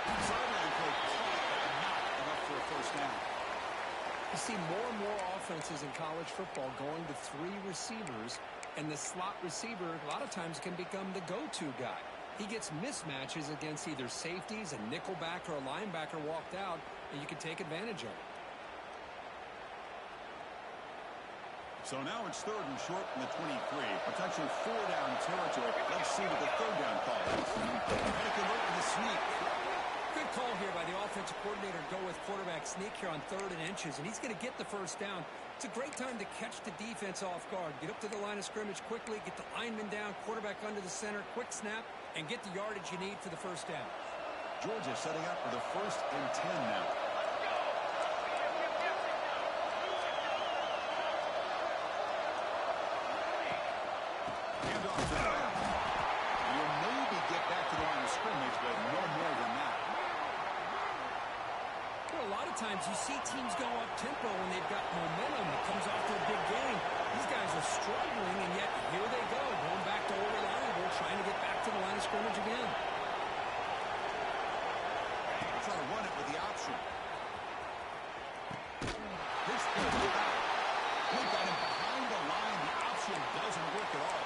Sideline play caught, but not enough for a first down. You see more and more offenses in college football going to 3 receivers, and the slot receiver a lot of times can become the go-to guy. He gets mismatches against either safeties, a nickelbacker, or a linebacker walked out, and you can take advantage of it. So now it's 3rd and short from the 23. Potential 4-down territory. Let's see what the 3rd down call is. And it can work with the sneak. Good call here by the offensive coordinator. Go with quarterback sneak here on 3rd and inches, and he's going to get the first down. It's a great time to catch the defense off guard. Get up to the line of scrimmage quickly, get the lineman down, quarterback under the center, quick snap, and get the yardage you need for the first down. Georgia setting up for the 1st and 10 now. Handoff to the back. You'll maybe get back to the line of scrimmage, but no more than that. Well, a lot of times you see teams go up tempo when they've got momentum that comes off their big game. These guys are struggling, and yet here they go, going back to over reliable, trying to get back to the line of scrimmage again. Try to run it with the option. This goes back. We got him behind the line. The option doesn't work at all.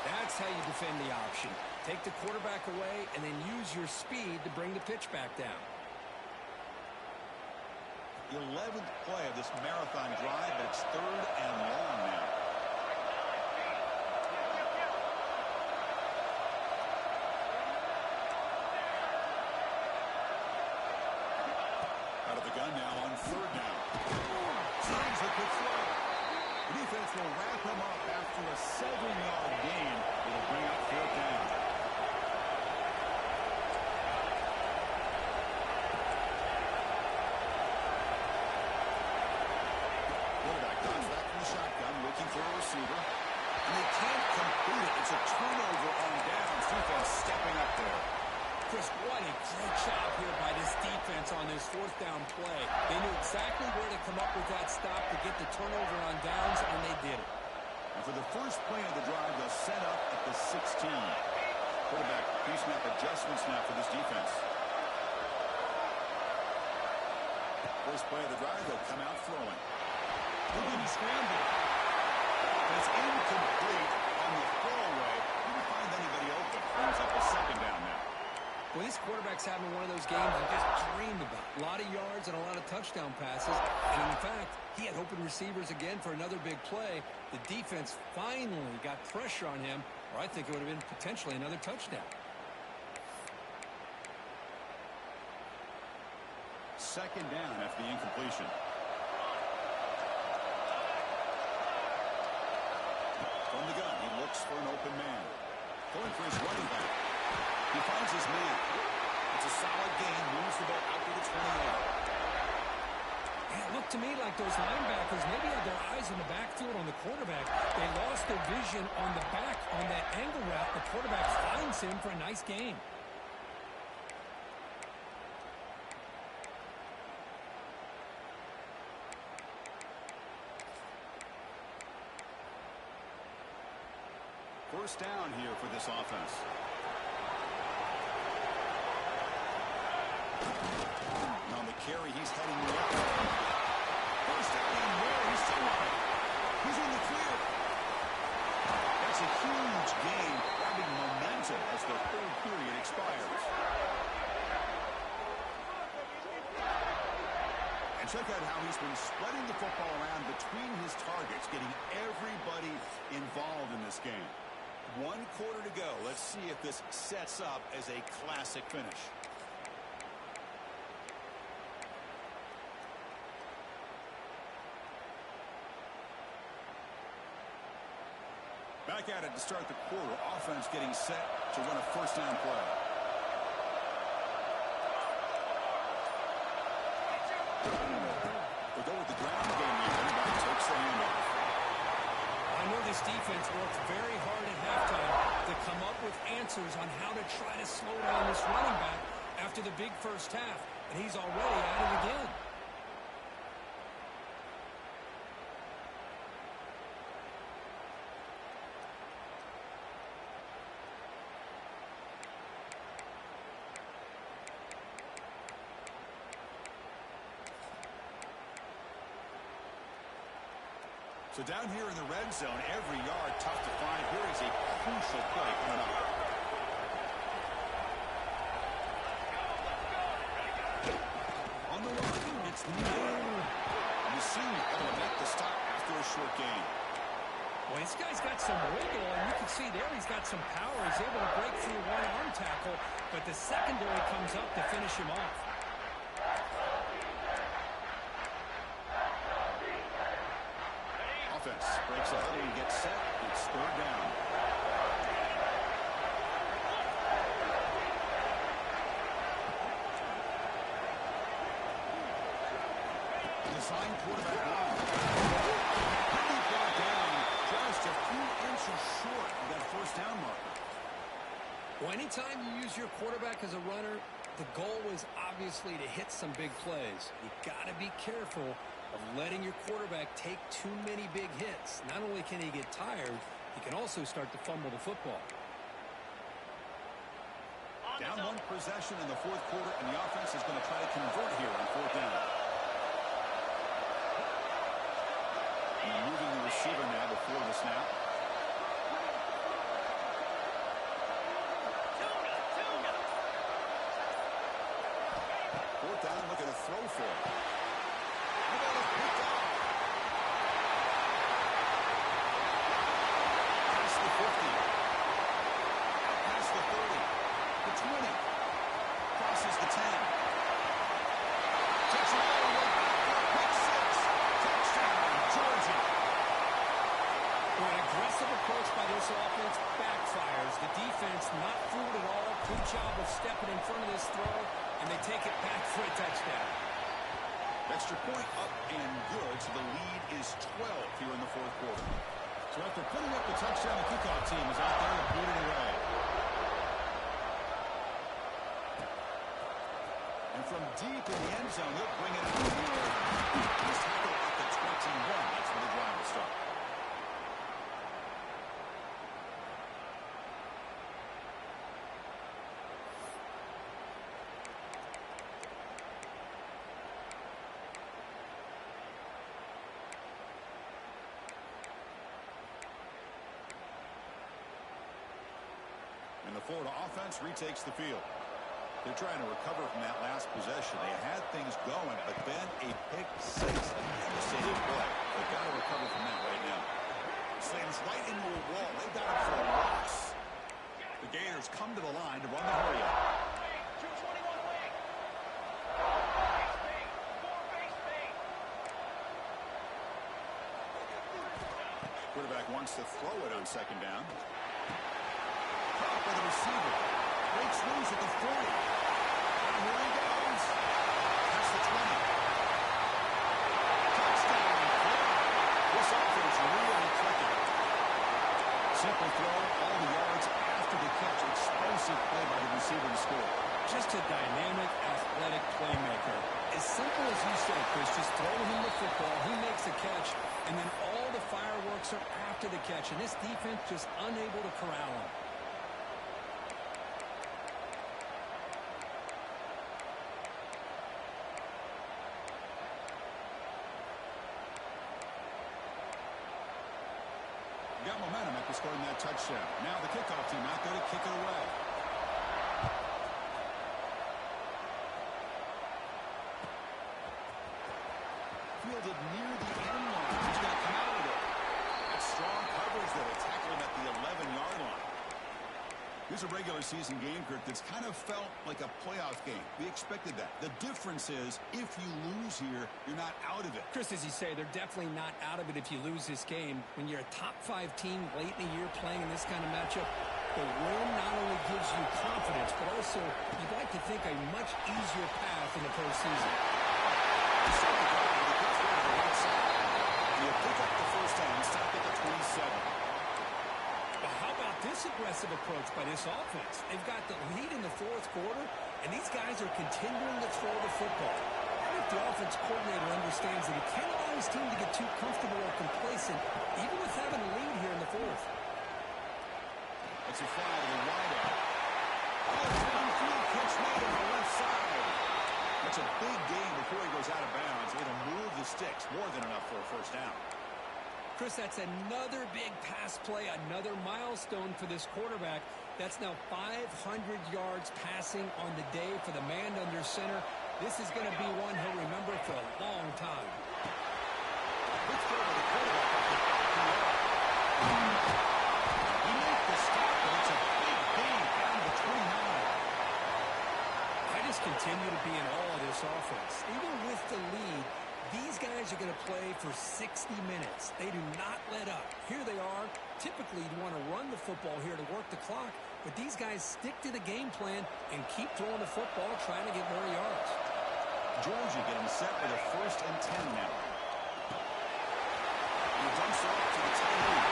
That's how you defend the option. Take the quarterback away and then use your speed to bring the pitch back down. 11th play of this marathon drive, but it's 3rd and long now. Out of the gun now on 3rd down. Signs a good throw. The defense will wrap him up after a 7-yard gain. It'll bring up 4th down. Quarterback comes back from the shotgun, looking for a receiver. And they can't complete it. It's a turnover on downs. Defense stepping up there. Chris, what a great job here by this defense on this 4th down play. They knew exactly where to come up with that stop to get the turnover on downs, and they did it. And for the first play of the drive, they'll set up at the 16. Quarterback pre-snap adjustments now for this defense. First play of the drive, they'll come out throwing. They're going to scramble. It's incomplete on the throwaway. Didn't find anybody open. Brings up a 2nd down now. Well, this quarterback's having one of those games you just dreamed about. A lot of yards and a lot of touchdown passes. And in fact, he had open receivers again for another big play. The defense finally got pressure on him, or I think it would have been potentially another touchdown. 2nd down after the incompletion. From the gun, he looks for an open man. Going for his running back. He finds his man. It's a solid gain. Moves the ball out to the 28. Yeah, it looked to me like those linebackers maybe had their eyes in the backfield on the quarterback. They lost their vision on the back on that angle route. The quarterback finds him for a nice gain. First down here for this offense. And on the carry, he's heading left. First down and more. He's still on it. He's in the clear. That's a huge gain, grabbing momentum as the 3rd period expires. And check out how he's been spreading the football around between his targets, getting everybody involved in this game. 1 quarter to go. Let's see if this sets up as a classic finish. Back at it to start the quarter. Offense getting set to run a first down play. We'll go with the ground game here. Everybody takes the handoff. I know this defense worked very hard at halftime to come up with answers on how to try to slow down this running back after the big first half, and he's already at it again. So down here in the red zone, every yard tough to find. Here is a crucial play coming up. The senior able to make the stop after a short gain. Well, this guy's got some wiggle, and you can see there he's got some power. He's able to break through one arm tackle, but the secondary comes up to finish him off. Offense breaks a huddle and gets set. It's third down. Design quarterback line. Pretty far down, just a few inches short of that first down marker. Well, anytime you use your quarterback as a runner, the goal is obviously to hit some big plays. You got to be careful of letting your quarterback take too many big hits. Not only can he get tired, he can also start to fumble the football. Down one possession in the fourth quarter, and the offense is going to try to convert here on fourth down. And moving the receiver now before the snap. Fourth down, looking to throw for it. The ball is picked up. Past the 50. Out past the 30. The 20. Crosses the 10. Takes it all the way back for a pick six. Touchdown, Georgia. Well, an aggressive approach by this offense backfires. The defense not fooled at all. Good job of stepping in front of this throw, and they take it back for a touchdown. Extra point up and good, so the lead is 12 here in the fourth quarter. So after putting up the touchdown, the kickoff team is out there to boot it away. And from deep in the end zone, he'll bring it out here. He's tackled at the 21. That's where the drive will start. And the Florida offense retakes the field. They're trying to recover from that last possession. They had things going, but then a pick six. A devastating play. They've got to recover from that right now. Slams right into a wall. They got it for a loss. The Gators come to the line to run the hurry up. Quarterback wants to throw it on second down. Caught by the receiver. Breaks loose at the 40. And here he goes. That's the 20. Touchdown. This offense really clicking. Simple throw, all the yards after the catch. Explosive play by the receiver to score. Just a dynamic, athletic playmaker. As simple as you said, Chris, just throw him the football, he makes a catch, and then all the fireworks are after the catch, and this defense just unable to corral him. Got momentum after scoring that touchdown. Now the kickoff team out there to kick it away. Fielded near the end line. He's going to come out with it. That's strong coverage there. They tackle him at the 11-yard line. Here's a regular season game, Kirk, that's kind of felt like a playoff game. We expected that. The difference is if you lose here, you're not out of it. Chris, as you say, they're definitely not out of it if you lose this game. When you're a top-5 team late in the year playing in this kind of matchup, the win not only gives you confidence, but also you'd like to think a much easier path in the postseason. You pick up the first down, stop at the 27. But how about this aggressive approach by this offense? They've got the lead in the fourth quarter, and these guys are continuing to throw the football. And if the offense coordinator understands that he can't allow his team to get too comfortable or complacent, even with having a lead here in the fourth. It's a fly to the wideout. Oh, downfield catch made on the left side. That's a big gain before he goes out of bounds. It'll move the sticks, more than enough for a first down. Chris, that's another big pass play, another milestone for this quarterback. That's now 500 yards passing on the day for the man under center. This is going to be one he'll remember for a long time. Let's go to the quarterback. He made the stop, but it's a big gain down to 29. I just continue to be in awe of this offense. Even with the lead, these guys are going to play for 60 minutes. They do not let up. Here they are. Typically, you want to run the football here to work the clock, but these guys stick to the game plan and keep throwing the football, trying to get more yards. Georgia getting set with a 1st and 10 now. He dumps it up to the tight end.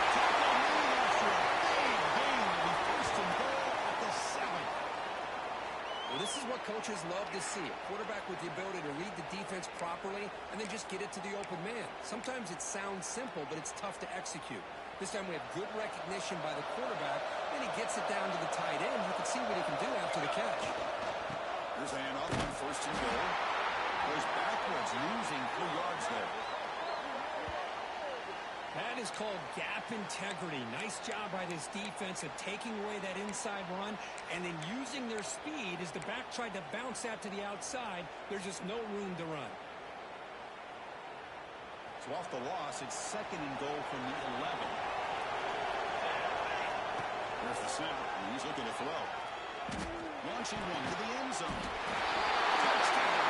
Tackle made after a big gain. Will be 1st and goal at the 7. Well, this is what coaches love to see. A quarterback with the ability to read the defense properly and then just get it to the open man. Sometimes it sounds simple, but it's tough to execute. This time we have good recognition by the quarterback, and he gets it down to the tight end. You can see what he can do after the catch. Here's a handoff on 1st and goal. Goes backwards, losing 3 yards there. That is called gap integrity. Nice job by this defense of taking away that inside run and then using their speed as the back tried to bounce out to the outside. There's just no room to run. So off the loss, it's 2nd and goal from the 11. There's the snap, and he's looking to throw. Launching one to the end zone. Touchdown.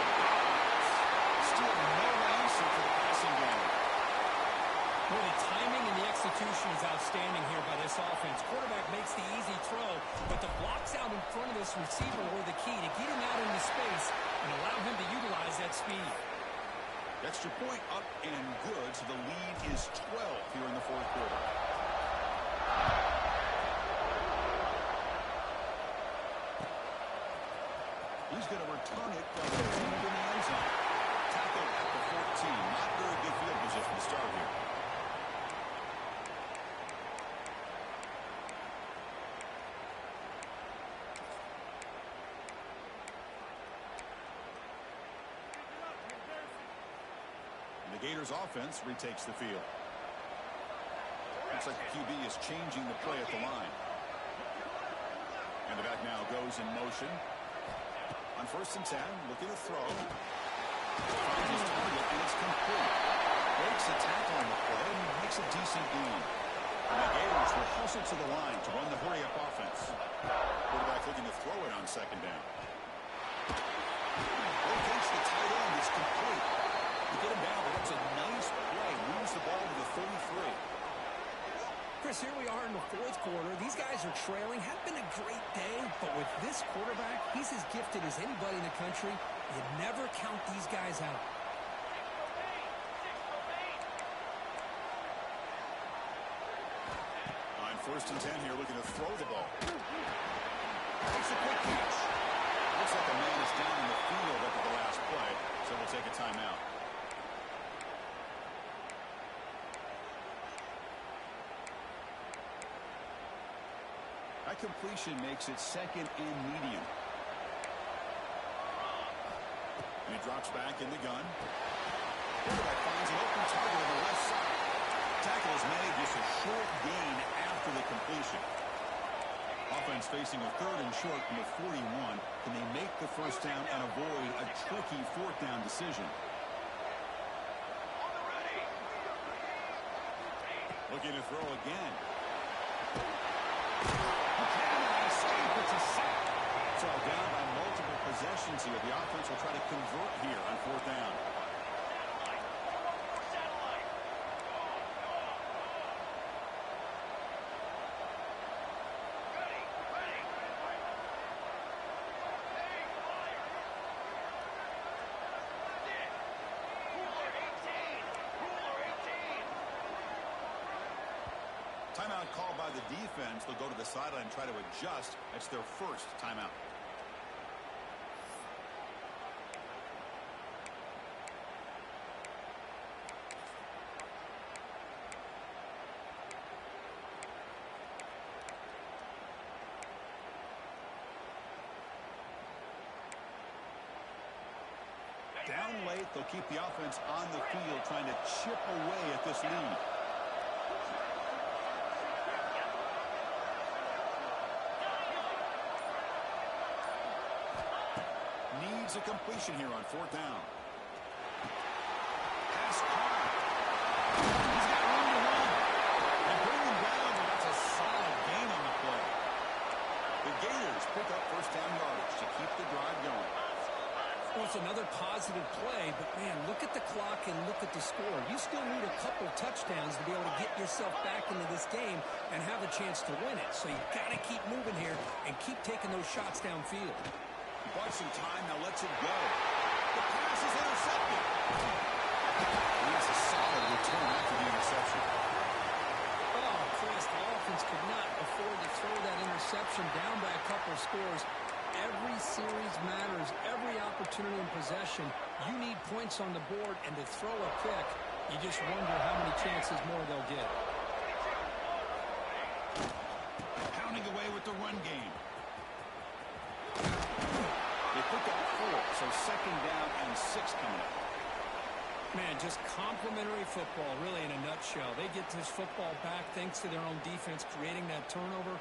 Still no answer for the passing game. Well, the timing and the execution is outstanding here by this offense. Quarterback makes the easy throw, but the blocks out in front of this receiver were the key to get him out into space and allow him to utilize that speed. Extra point up and good, so the lead is 12 here in the 4th quarter. He's going to return it from the deep in the end zone. Tackle at the 14. Not very good field position to start here. The Gators offense retakes the field. Looks like the QB is changing the play at the line. And the back now goes in motion. On 1st and 10, looking to throw. Finds his target, and it's complete. Breaks a tackle on the play and makes a decent gain. And the Gators will hustle to the line to run the hurry-up offense. Quarterback looking to throw it on 2nd down. Rotates the tight end. It's complete. You get him down, but that's a nice play. Moves the ball to the 33. Chris, here we are in the 4th quarter. These guys are trailing. Had been a great day, but with this quarterback, he's as gifted as anybody in the country. You never count these guys out. On 1st and 10 here, looking to throw the ball. Takes a quick catch. Looks like a man is down in the field after the last play, so we'll take a timeout. That completion makes it 2nd and medium. And he drops back in the gun. Quarterback finds an open target on the left side. Tackle is made, just a short gain after the completion. Offense facing a 3rd and short from the 41. Can they make the 1st down and avoid a tricky 4th down decision? Looking to throw again. It's a sack. So down by multiple possessions here. The offense will try to convert here on 4th down. Timeout called by the defense. They'll go to the sideline and try to adjust. That's their 1st timeout. Down late, they'll keep the offense on the field trying to chip away at this lead. needs a completion here on fourth down. Pass caught. He's got room to run. And bring him down, but that's a solid gain on the play. The Gators pick up first down yardage to keep the drive going. Well, it's another positive play, but, man, look at the clock and look at the score. You still need a couple touchdowns to be able to get yourself back into this game and have a chance to win it. So you've got to keep moving here and keep taking those shots downfield. He bought some time, now lets it go. The pass is intercepted. And that's a solid return after the interception. Oh, Chris, the offense could not afford to throw that interception down by a couple of scores. Every series matters. Every opportunity in possession, you need points on the board, and to throw a pick, you just wonder how many chances more they'll get. Pounding away with the run game. They pick up 4, so second down and 6 coming up. Man, just complimentary football, really, in a nutshell. They get this football back thanks to their own defense, creating that turnover,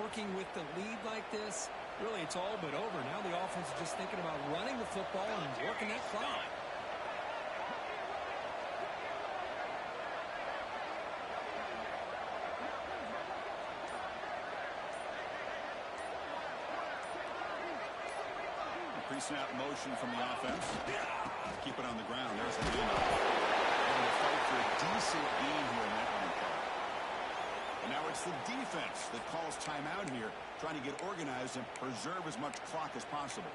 working with the lead like this. Really, it's all but over. Now the offense is just thinking about running the football and working that clock. Pre-snap motion from the offense. Keep it on the ground. There's the handoff. Able to fight for a decent gain here in that one play. And now it's the defense that calls timeout here, trying to get organized and preserve as much clock as possible.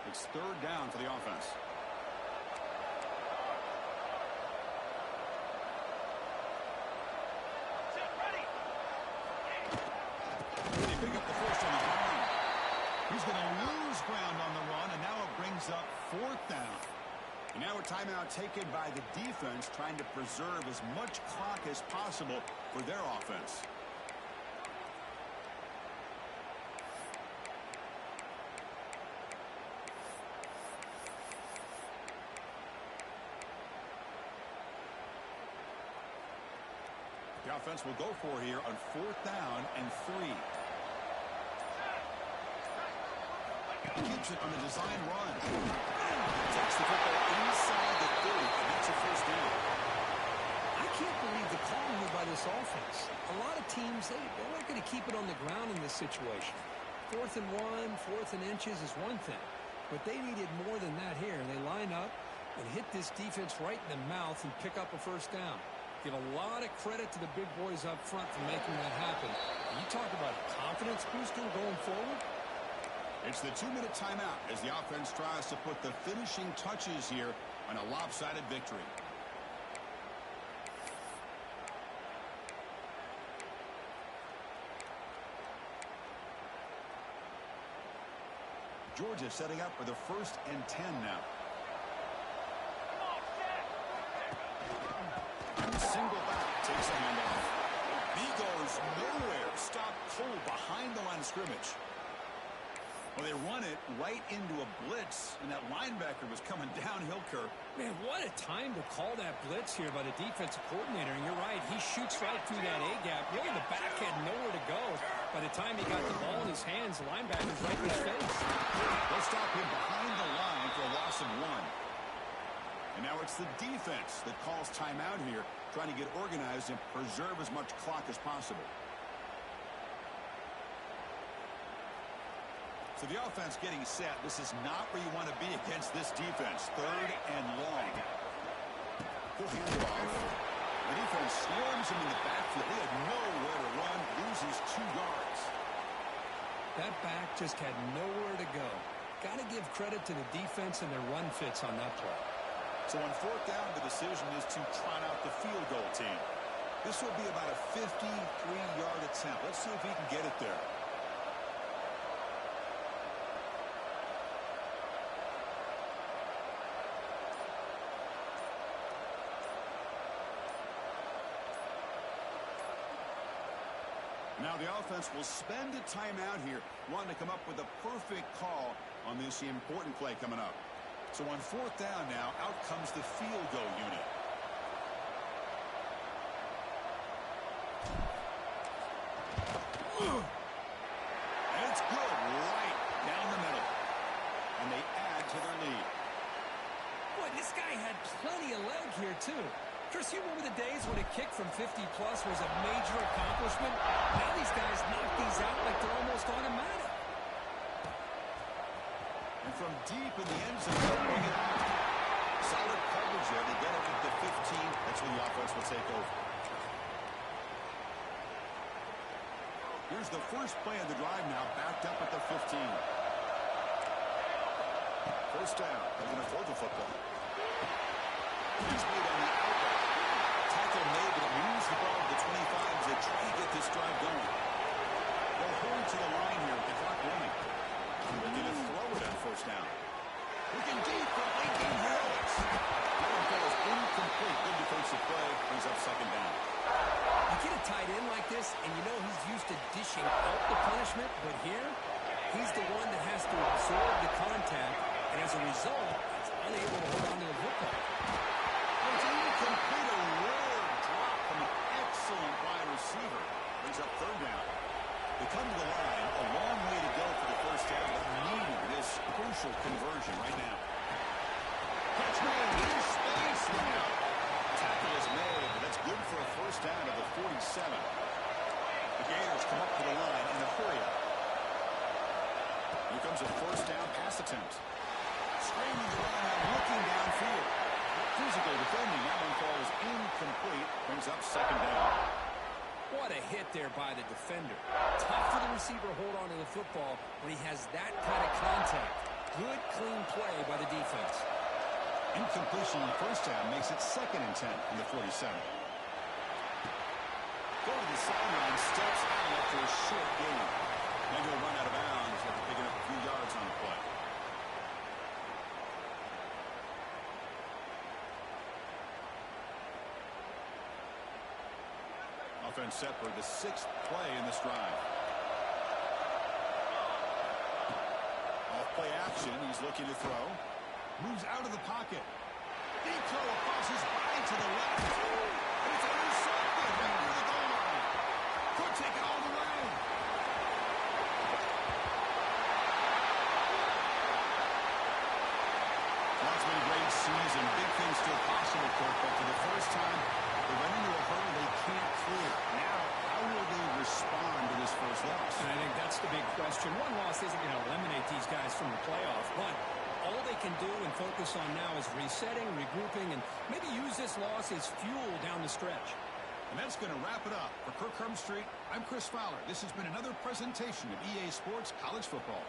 It's third down for the offense. They pick up the first on the ground. He's going to lose ground on the run, and now it brings up fourth down. And now a timeout taken by the defense, trying to preserve as much clock as possible for their offense. The offense will go for here on fourth down and 3. Keeps it on the design run. Takes the football inside the 30, and that's a first down. I can't believe the call here by this offense. A lot of teams, they're not going to keep it on the ground in this situation. 4th and 1, 4th and inches is one thing. But they needed more than that here. They line up and hit this defense right in the mouth and pick up a first down. Give a lot of credit to the big boys up front for making that happen. You talk about a confidence booster going forward. It's the 2-minute timeout as the offense tries to put the finishing touches here on a lopsided victory. Georgia setting up for the 1st and 10 now. Single back takes a handoff. He goes nowhere. Stop cold behind the line of scrimmage. Well, they run it right into a blitz, and that linebacker was coming downhill, Kirk. Man, what a time to call that blitz here by the defensive coordinator. And you're right, he shoots right through that A-gap. Really, the back had nowhere to go. By the time he got the ball in his hands, the linebacker's right in his face. They'll stop him behind the line for a loss of 1. And now it's the defense that calls timeout here, trying to get organized and preserve as much clock as possible. So the offense getting set. This is not where you want to be against this defense. 3rd and long. He'll hand it off. The defense swarms him in the backfield. He had nowhere to run, loses 2 yards. That back just had nowhere to go. Got to give credit to the defense and their run fits on that play. So on 4th down, the decision is to trot out the field goal team. This will be about a 53-yard attempt. Let's see if he can get it there. Now the offense will spend a timeout here, wanting to come up with a perfect call on this important play coming up. So on 4th down now, out comes the field goal unit. And it's good right down the middle. And they add to their lead. Boy, this guy had plenty of leg here, too. Chris, you remember the days when a kick from 50-plus was a major accomplishment? Now these guys knock these out like they're almost automatic. And from deep in the end zone, they'll bring it out. Solid coverage there to get up at the 15. That's when the offense will take over. Here's the first play of the drive now, backed up at the 15. First down. They're going to throw the football. He's made on the outlet. Tackle made, but it moves the ball to the 25 as they try to get this drive going. They'll hurry to the line here with the clock running. They're going to throw it on first down. Looking deep for Lincoln Harris. That one goes incomplete. Good defensive play. Brings up second down. You get a tight end like this, and you know he's used to dishing out the punishment, but here, he's the one that has to absorb the contact, and as a result, he's unable to hold on to the football. It's incomplete. A rare drop from an excellent wide receiver. Brings up third down. They come to the line. A long way to go for the first down, but needing this crucial conversion right now. Catch made in space now. Tackle is made, but that's good for a first down to the 47. The Gators come up to the line in a hurry up. Here comes a first down pass attempt. Screaming around, looking downfield. Physical defending. That one falls incomplete. Brings up second down. What a hit there by the defender. Tough for the receiver to hold on to the football when he has that kind of contact. Good, clean play by the defense. Incompletion on first down makes it 2nd and 10 in the 47. Go to the sideline, steps out after a short gain. Then he'll run out of bounds after picking up a few yards on the play. Offense set for the 6th play in this drive. Off play action, he's looking to throw. Moves out of the pocket. Deep throw across his body to the left. It's intercepted near the goal line. Could take it all the way. Well, it's been a great season. Big things still possible, Kirk, but for the first time, they run into a hurdle they can't clear. Now, how will they respond to this first loss? And I think that's the big question. One loss isn't going to eliminate these guys from the playoff, but all they can do and focus on now is resetting, regrouping, and maybe use this loss as fuel down the stretch. And that's going to wrap it up. For Kirk Herbstreit, I'm Chris Fowler. This has been another presentation of EA Sports College Football.